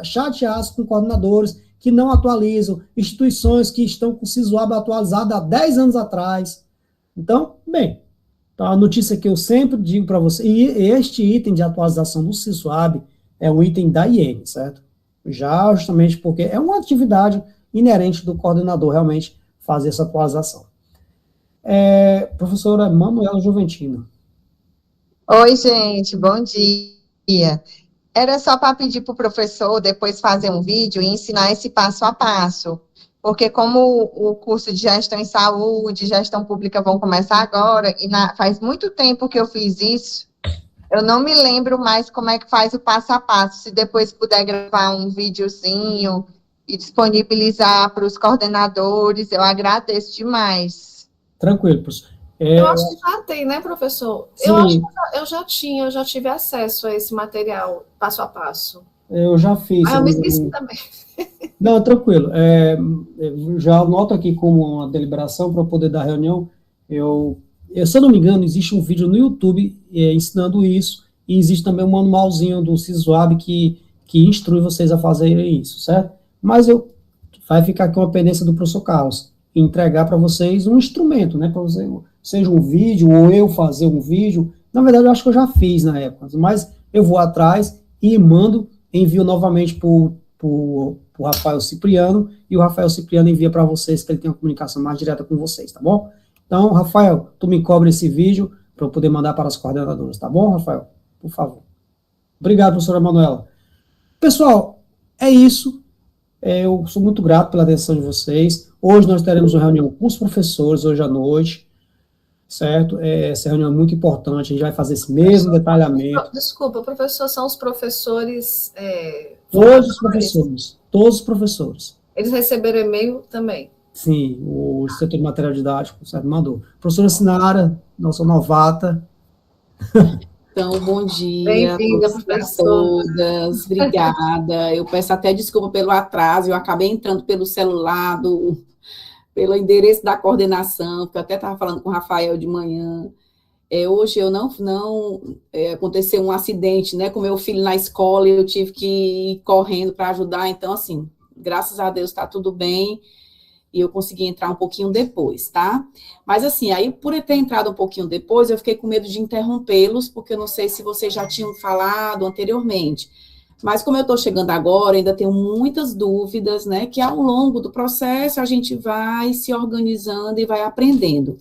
chateados com coordenadores que não atualizam, instituições que estão com o SISUAB atualizado há 10 anos atrás. Então, bem, a notícia que eu sempre digo para você, e este item de atualização do SISUAB é um item da IN, certo? Já justamente porque é uma atividade inerente do coordenador realmente fazer essa atualização. Professora Manuela Juventino. Oi, gente, bom dia. Era só para pedir para o professor depois fazer um vídeo e ensinar esse passo a passo, porque como o curso de gestão em saúde, gestão pública vão começar agora, e faz muito tempo que eu fiz isso, eu não me lembro mais como é que faz o passo a passo. Se depois puder gravar um videozinho e disponibilizar para os coordenadores, eu agradeço demais. Tranquilo, professor. Eu acho que já tem, né, professor? Sim. Eu acho que eu já tive acesso a esse material, passo a passo. Eu já fiz. Eu me esqueci também. Não, tranquilo. Eu já anoto aqui como uma deliberação para poder dar reunião. Se eu não me engano, existe um vídeo no YouTube ensinando isso, e existe também um manualzinho do SISUAB que instrui vocês a fazerem isso, certo? Mas vai ficar aqui uma pendência do professor Carlos, entregar para vocês um instrumento, né, para você, seja um vídeo, ou eu fazer um vídeo. Na verdade, eu acho que eu já fiz na época, mas eu vou atrás e envio novamente para o Rafael Cipriano, e o Rafael Cipriano envia para vocês, que ele tem uma comunicação mais direta com vocês, tá bom? Então, Rafael, tu me cobre esse vídeo para eu poder mandar para as coordenadoras, tá bom, Rafael? Por favor. Obrigado, professora Manuela. Pessoal, é isso. Eu sou muito grato pela atenção de vocês. Hoje nós teremos uma reunião com os professores, hoje à noite, certo? Essa reunião é muito importante, a gente vai fazer esse mesmo detalhamento. Desculpa, professor, são os professores... Todos os professores. Eles receberam e-mail também? Sim, o setor de material didático, certo, mandou. Professora Sinara, nossa novata. Então, bom dia. Bem-vinda, professora. Todas, obrigada. Eu peço até desculpa pelo atraso, eu acabei entrando pelo celular, pelo endereço da coordenação, porque eu até estava falando com o Rafael de manhã. Hoje eu aconteceu um acidente, né, com meu filho na escola, e eu tive que ir correndo para ajudar, então, assim, graças a Deus está tudo bem, e eu consegui entrar um pouquinho depois, tá? Mas, assim, aí, por eu ter entrado um pouquinho depois, eu fiquei com medo de interrompê-los, porque eu não sei se vocês já tinham falado anteriormente. Mas, como eu estou chegando agora, ainda tenho muitas dúvidas, né, que ao longo do processo a gente vai se organizando e vai aprendendo.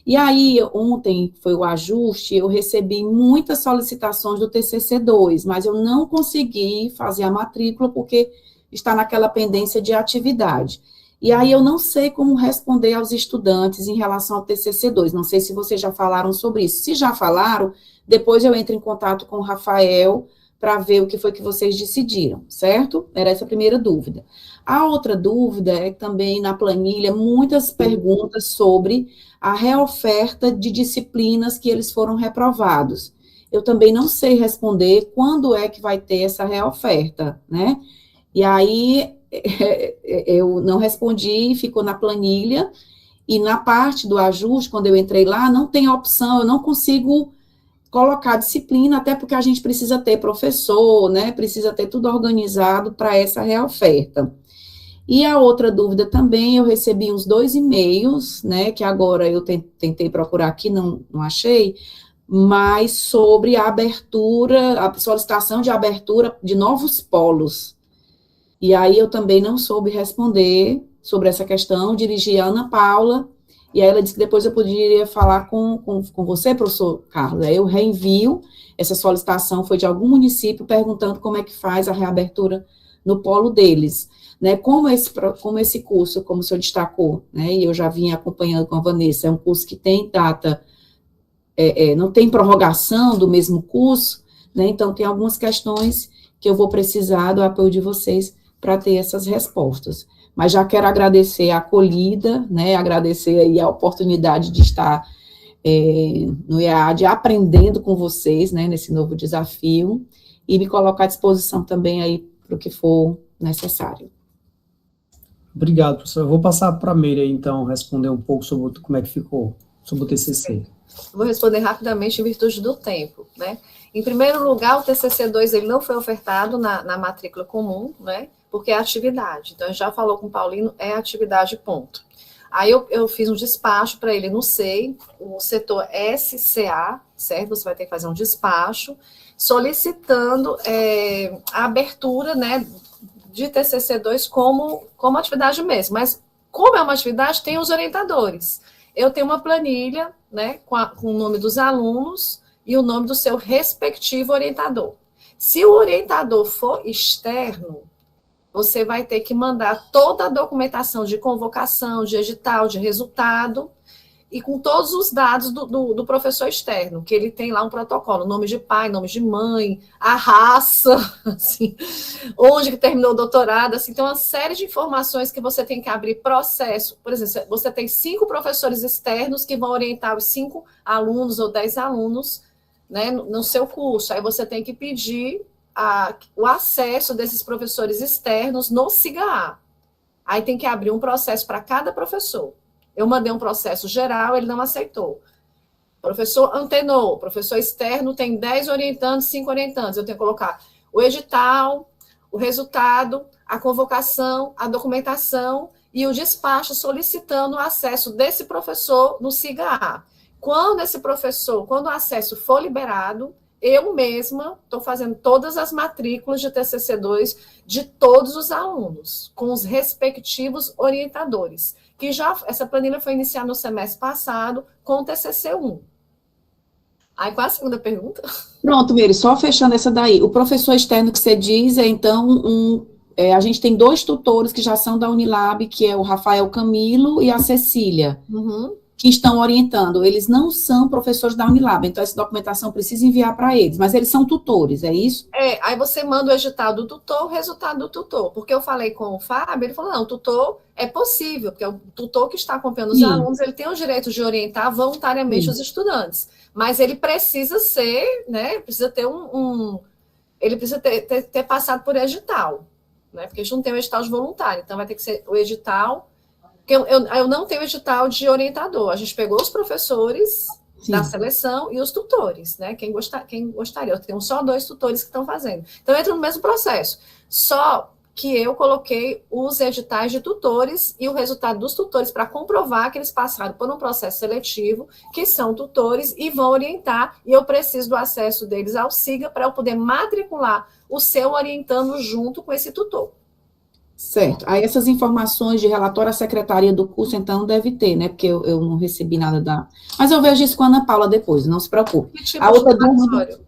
E aí, ontem foi o ajuste, eu recebi muitas solicitações do TCC2, mas eu não consegui fazer a matrícula porque está naquela pendência de atividade. E aí eu não sei como responder aos estudantes em relação ao TCC2, não sei se vocês já falaram sobre isso. Se já falaram, depois eu entro em contato com o Rafael para ver o que foi que vocês decidiram, certo? Era essa a primeira dúvida. A outra dúvida é que também na planilha muitas perguntas sobre a reoferta de disciplinas que eles foram reprovados. eu também não sei responder quando é que vai ter essa reoferta, né? E aí, eu não respondi, ficou na planilha, e na parte do ajuste, quando eu entrei lá, não tem opção, eu não consigo colocar disciplina, até porque a gente precisa ter professor, né, precisa ter tudo organizado para essa reoferta. E a outra dúvida também, eu recebi uns 2 e-mails, né, que agora eu tentei procurar aqui, não achei, mas sobre a abertura, a solicitação de abertura de novos polos. E aí eu também não soube responder sobre essa questão, dirigi a Ana Paula, e aí ela disse que depois eu poderia falar com você, professor Carlos. Aí eu reenvio, essa solicitação foi de algum município, perguntando como é que faz a reabertura no polo deles. Né, como esse curso, como o senhor destacou, né, e eu já vinha acompanhando com a Vanessa, é um curso que tem data, não tem prorrogação do mesmo curso, né, então tem algumas questões que eu vou precisar do apoio de vocês para ter essas respostas. Mas já quero agradecer a acolhida, né, agradecer aí a oportunidade de estar no EAD, aprendendo com vocês, né, nesse novo desafio, e me colocar à disposição também aí para o que for necessário. Obrigado, professor. Eu vou passar para a Meire, então, responder um pouco sobre como é que ficou, sobre o TCC. Vou responder rapidamente em virtude do tempo, né? Em primeiro lugar, o TCC2 ele não foi ofertado na matrícula comum, né? Porque é atividade. Então, a gente já falou com o Paulino, é atividade, ponto. Aí eu fiz um despacho para ele no SEI, o setor SCA, certo? Você vai ter que fazer um despacho solicitando a abertura, né, de TCC2 como atividade mesmo. Mas, como é uma atividade, tem os orientadores. Eu tenho uma planilha, né, com o nome dos alunos e o nome do seu respectivo orientador. Se o orientador for externo, você vai ter que mandar toda a documentação de convocação, de edital, de resultado, e com todos os dados do professor externo, que ele tem lá um protocolo, nome de pai, nome de mãe, a raça, assim, onde que terminou o doutorado, assim, tem uma série de informações que você tem que abrir processo. Por exemplo, você tem 5 professores externos que vão orientar os 5 alunos ou 10 alunos, né, no seu curso. Aí você tem que pedir o acesso desses professores externos no SIGA. Aí tem que abrir um processo para cada professor. Eu mandei um processo geral, ele não aceitou. O professor antenou, o professor externo tem 10 orientandos, 5 orientandos. Eu tenho que colocar o edital, o resultado, a convocação, a documentação e o despacho solicitando o acesso desse professor no SIGA. Quando o acesso for liberado, eu mesma estou fazendo todas as matrículas de TCC2 de todos os alunos, com os respectivos orientadores, que essa planilha foi iniciada no semestre passado com o TCC1. Aí, qual a segunda pergunta? Pronto, Meire, só fechando essa daí. O professor externo que você diz então, a gente tem 2 tutores que já são da Unilab, que é o Rafael Camilo e a Cecília. Uhum. Que estão orientando, eles não são professores da Unilab, então essa documentação precisa enviar para eles, mas eles são tutores, é isso? Aí você manda o edital do tutor, o resultado do tutor, porque eu falei com o Fábio, ele falou, não, o tutor é possível, porque o tutor que está acompanhando os alunos, ele tem o direito de orientar voluntariamente os estudantes, mas ele precisa ser, né, precisa ter ele precisa ter passado por edital, né, porque a gente não tem o edital de voluntário, então vai ter que ser o edital. Eu não tenho edital de orientador. A gente pegou os professores da seleção e os tutores, né? Quem gostaria. Eu tenho só 2 tutores que estão fazendo. Então, entra no mesmo processo. Só que eu coloquei os editais de tutores e o resultado dos tutores para comprovar que eles passaram por um processo seletivo, que são tutores e vão orientar, e eu preciso do acesso deles ao SIGA para eu poder matricular o seu orientando junto com esse tutor. Certo. Aí essas informações de relatório à secretaria do curso, então, deve ter, né? Porque eu não recebi nada Mas eu vejo isso com a Ana Paula depois, não se preocupe. Que tipo a outra de relatório?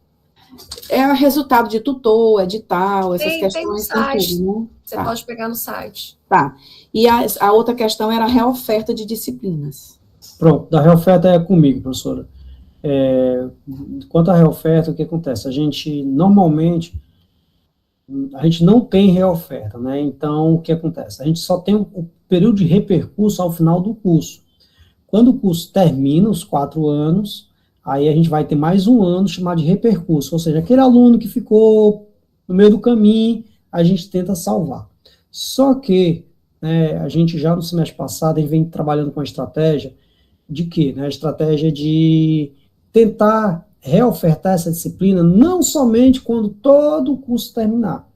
É o resultado de tutor, edital, essas questões. Tem no site. Tudo, né? Você pode pegar no site. Tá. E a outra questão era a reoferta de disciplinas. Pronto, da reoferta é comigo, professora. Quanto à reoferta, o que acontece? A gente, normalmente, não tem reoferta, né? Então, o que acontece? A gente só tem o período de repercurso ao final do curso. Quando o curso termina, os 4 anos, aí a gente vai ter mais um ano chamado de repercurso, ou seja, aquele aluno que ficou no meio do caminho, a gente tenta salvar. Só que, né, a gente já no semestre passado, a gente vem trabalhando com a estratégia de quê? Né, a estratégia de tentar reofertar essa disciplina, não somente quando todo o curso terminar,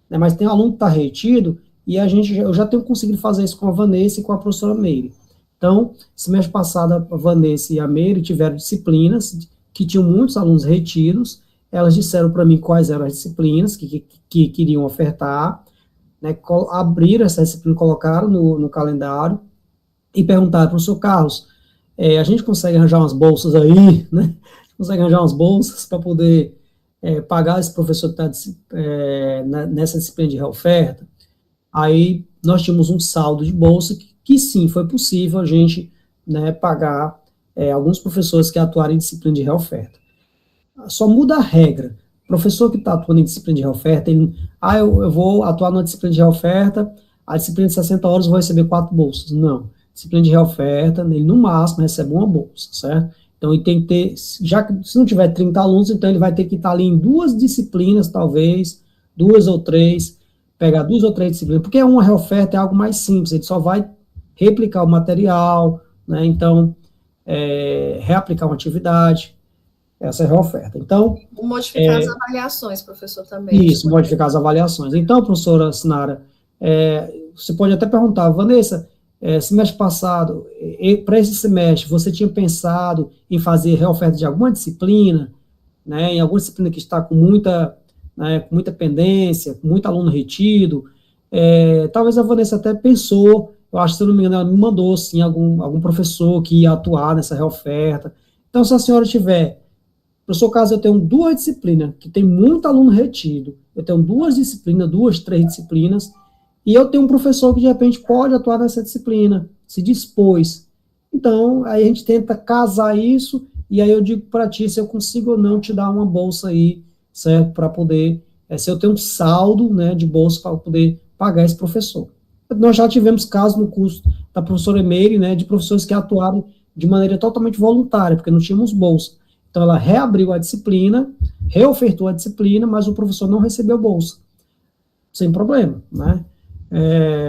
né, mas tem um aluno que está retido, e eu já tenho conseguido fazer isso com a Vanessa e com a professora Meire. Então, semestre passado, a Vanessa e a Meire tiveram disciplinas que tinham muitos alunos retidos, elas disseram para mim quais eram as disciplinas que queriam ofertar, né, abriram essa disciplina, colocaram no calendário, e perguntaram, professor Carlos, a gente consegue arranjar umas bolsas aí, né? Consegue arranjar umas bolsas para poder pagar esse professor que está nessa disciplina de reoferta? Aí nós tínhamos um saldo de bolsa que sim, foi possível a gente, né, pagar alguns professores que atuaram em disciplina de reoferta. Só muda a regra. O professor que está atuando em disciplina de reoferta, eu vou atuar numa disciplina de reoferta, a disciplina de 60 horas eu vou receber 4 bolsas. Não. Disciplina de reoferta, ele no máximo recebe uma bolsa, certo? Então ele tem que ter, já que se não tiver 30 alunos, então ele vai ter que estar ali em 2 disciplinas, talvez, 2 ou 3, pegar 2 ou 3 disciplinas, porque uma reoferta é algo mais simples, ele só vai replicar o material, né? Então, reaplicar uma atividade, essa é a reoferta. Então, modificar as avaliações, professor, também. Isso, modificar as avaliações. Então, professora Sinara, você pode até perguntar, Vanessa, semestre passado, para esse semestre, você tinha pensado em fazer reoferta de alguma disciplina, né, em alguma disciplina que está com muita pendência, com muito aluno retido? Talvez a Vanessa até pensou, eu acho que, se eu não me engano, ela me mandou, sim, algum professor que ia atuar nessa reoferta. Então, se a senhora tiver, professor, caso eu tenho 2 disciplinas, que tem muito aluno retido, eu tenho 2 disciplinas, 2, 3 disciplinas, e eu tenho um professor que, de repente, pode atuar nessa disciplina, se dispôs. Então, aí a gente tenta casar isso, e aí eu digo para ti se eu consigo ou não te dar uma bolsa aí, certo? Para poder, se eu tenho um saldo, né, de bolsa para poder pagar esse professor. Nós já tivemos casos no curso da professora Meire, né, de professores que atuaram de maneira totalmente voluntária, porque não tínhamos bolsa. Então, ela reabriu a disciplina, reofertou a disciplina, mas o professor não recebeu bolsa. Sem problema, né?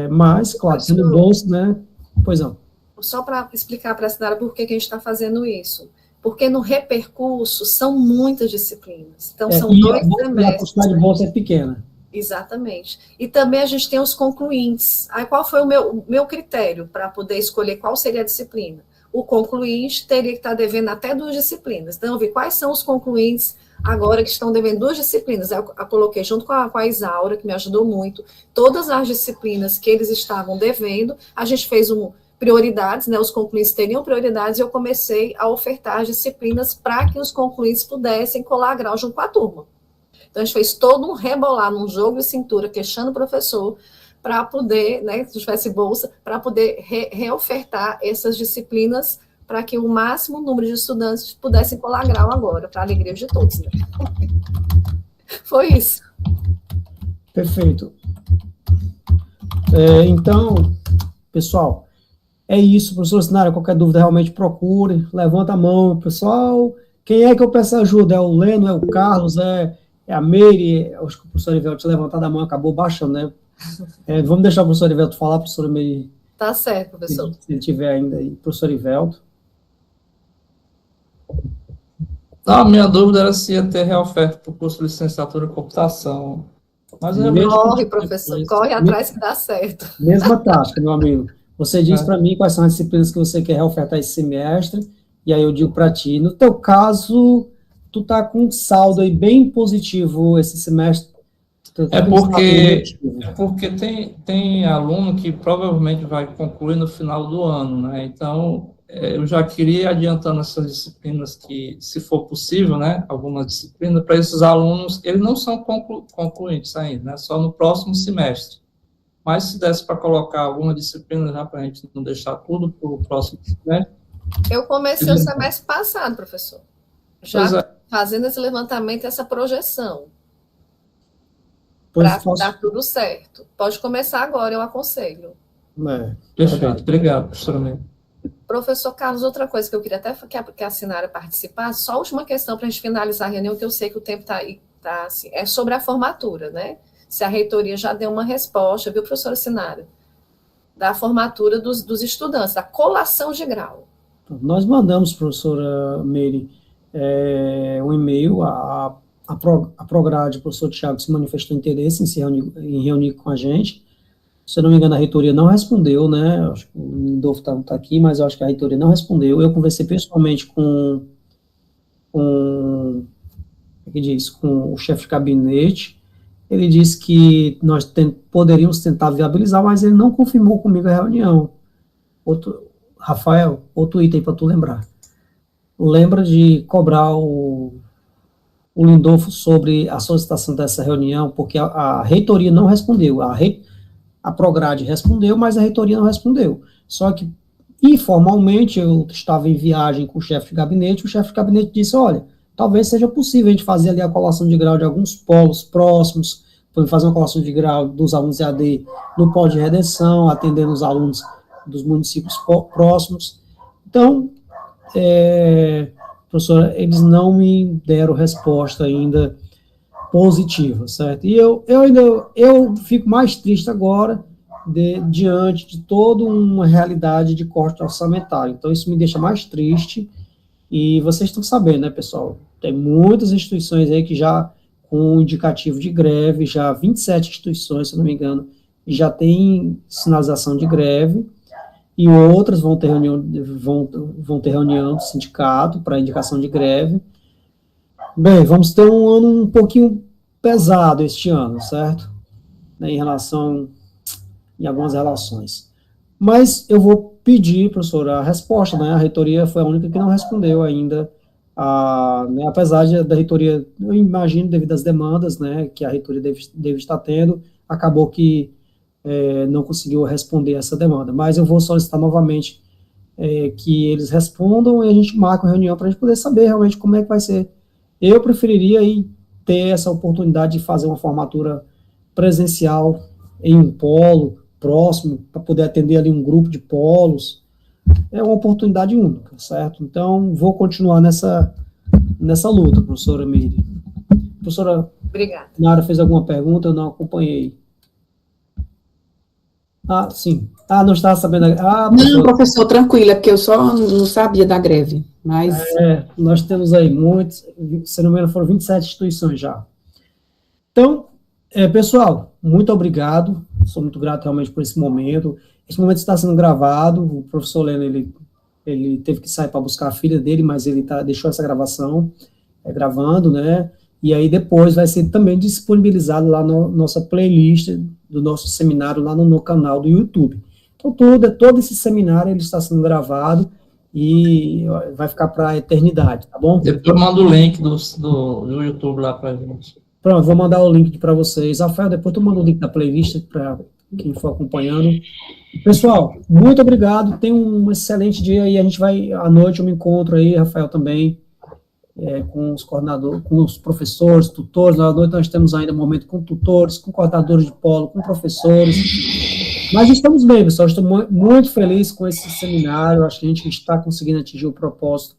Mas, claro, tendo bolsa, né? Pois não. Só para explicar para a Sinara por que a gente está fazendo isso. Porque no repercurso são muitas disciplinas. Então, são 2 semestres. A quantidade de bolsa é pequena. Exatamente. E também a gente tem os concluintes. Aí, qual foi o meu critério para poder escolher qual seria a disciplina? O concluinte teria que estar devendo até 2 disciplinas. Então, eu vi quais são os concluintes agora que estão devendo 2 disciplinas. Eu coloquei junto com a Isaura, que me ajudou muito, todas as disciplinas que eles estavam devendo. A gente fez prioridades, né? Os concluintes teriam prioridades, e eu comecei a ofertar as disciplinas para que os concluintes pudessem colar grau junto com a turma. Então, a gente fez todo um rebolar num jogo de cintura, questionando o professor, para poder, né, se tivesse bolsa, para poder reofertar essas disciplinas, para que o máximo número de estudantes pudessem colar grau agora, para a alegria de todos. Né? Foi isso. Perfeito. Então, pessoal, é isso. Professor Sinara, qualquer dúvida, realmente procure, levanta a mão. Pessoal, quem é que eu peço ajuda? É o Leno, é o Carlos, é a Meire? Acho que o professor Ivelto tinha levantado a mão, acabou baixando, né? Vamos deixar o professor Ivelto falar, professor Meire. Tá certo, professor. Se ele tiver ainda aí. Professor Ivelto. A minha dúvida era se ia ter reoferta para o curso de licenciatura em computação. Mas corre, professor, corre atrás que dá certo. Mesma tática, meu amigo. Você diz para mim quais são as disciplinas que você quer reofertar esse semestre, e aí eu digo para ti. No teu caso, tu tá com um saldo aí bem positivo esse semestre. Porque tem aluno que provavelmente vai concluir no final do ano, né? Então, eu já queria ir adiantando essas disciplinas que, se for possível, né, algumas disciplinas, para esses alunos, eles não são concluintes ainda, né, só no próximo semestre. Mas se desse para colocar alguma disciplina já para a gente não deixar tudo para o próximo semestre. Eu comecei o semestre passado, professor, já fazendo esse levantamento, essa projeção. Para dar tudo certo. Pode começar agora, eu aconselho. Perfeito, obrigado, professora Meire. Professor Carlos, outra coisa que eu queria até que a Sinara participasse, só a última questão para a gente finalizar a reunião, que eu sei que o tempo está assim, é sobre a formatura, né? Se a reitoria já deu uma resposta, viu, professora Sinara? Da formatura dos estudantes, da colação de grau. Nós mandamos, professora Meire, um e-mail, a Prograde, o professor Tiago se manifestou interesse em reunir com a gente. Se eu não me engano, a reitoria não respondeu, né? Acho que o Lindolfo não está aqui, mas eu acho que a reitoria não respondeu. Eu conversei pessoalmente com o chefe de gabinete. Ele disse que nós poderíamos tentar viabilizar, mas ele não confirmou comigo a reunião. Rafael, outro item para tu lembrar. Lembra de cobrar o Lindolfo sobre a solicitação dessa reunião, porque a reitoria não respondeu. A Prograde respondeu, mas a reitoria não respondeu. Só que, informalmente, eu estava em viagem com o chefe de gabinete disse, olha, talvez seja possível a gente fazer ali a colação de grau de alguns polos próximos, fazer uma colação de grau dos alunos EAD no polo de redenção, atendendo os alunos dos municípios próximos. Então, professora, eles não me deram resposta ainda positiva, certo? E eu fico mais triste agora diante de toda uma realidade de corte orçamentário. Então, isso me deixa mais triste. E vocês estão sabendo, né, pessoal? Tem muitas instituições aí que já, com indicativo de greve, já 27 instituições, se não me engano, já tem sinalização de greve, e outras vão ter reunião do sindicato para indicação de greve. Bem, vamos ter um ano um pouquinho pesado este ano, certo? Em algumas relações. Mas eu vou pedir, professora, a resposta, né? A reitoria foi a única que não respondeu ainda, né? Apesar da reitoria, eu imagino, devido às demandas, né, que a reitoria deve estar tendo, acabou que não conseguiu responder essa demanda. Mas eu vou solicitar novamente que eles respondam e a gente marca uma reunião para a gente poder saber realmente como é que vai ser. Eu preferiria ter essa oportunidade de fazer uma formatura presencial em um polo próximo, para poder atender ali um grupo de polos. É uma oportunidade única, certo? Então, vou continuar nessa luta, professora Meire. Professora Obrigada. Nara fez alguma pergunta, eu não acompanhei. Sim. Não estava sabendo. Não, professor, tranquila, porque eu só não sabia da greve, mas... Nós temos aí muitos, se não me engano, foram 27 instituições já. Então, pessoal, muito obrigado, sou muito grato realmente por esse momento. Esse momento está sendo gravado, o professor Leno, ele teve que sair para buscar a filha dele, mas ele deixou essa gravação, gravando, né? E aí depois vai ser também disponibilizado lá na nossa playlist do nosso seminário lá no canal do YouTube. Então, todo esse seminário ele está sendo gravado e vai ficar para a eternidade, tá bom? Depois eu mando o link do YouTube lá para a gente. Pronto, vou mandar o link para vocês. Rafael, depois tu manda o link da playlist para quem for acompanhando. Pessoal, muito obrigado, tenha um excelente dia e a gente vai, à noite eu me encontro aí, Rafael também, com os coordenadores, com os professores, tutores. À noite nós temos ainda um momento com tutores, com coordenadores de polo, com professores. Mas estamos bem, pessoal, estou muito feliz com esse seminário, acho que a gente está conseguindo atingir o propósito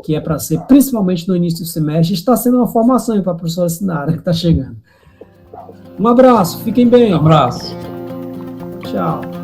que é para ser, principalmente no início do semestre, está sendo uma formação para a professora Sinara, que está chegando. Um abraço, fiquem bem. Um abraço. Tchau.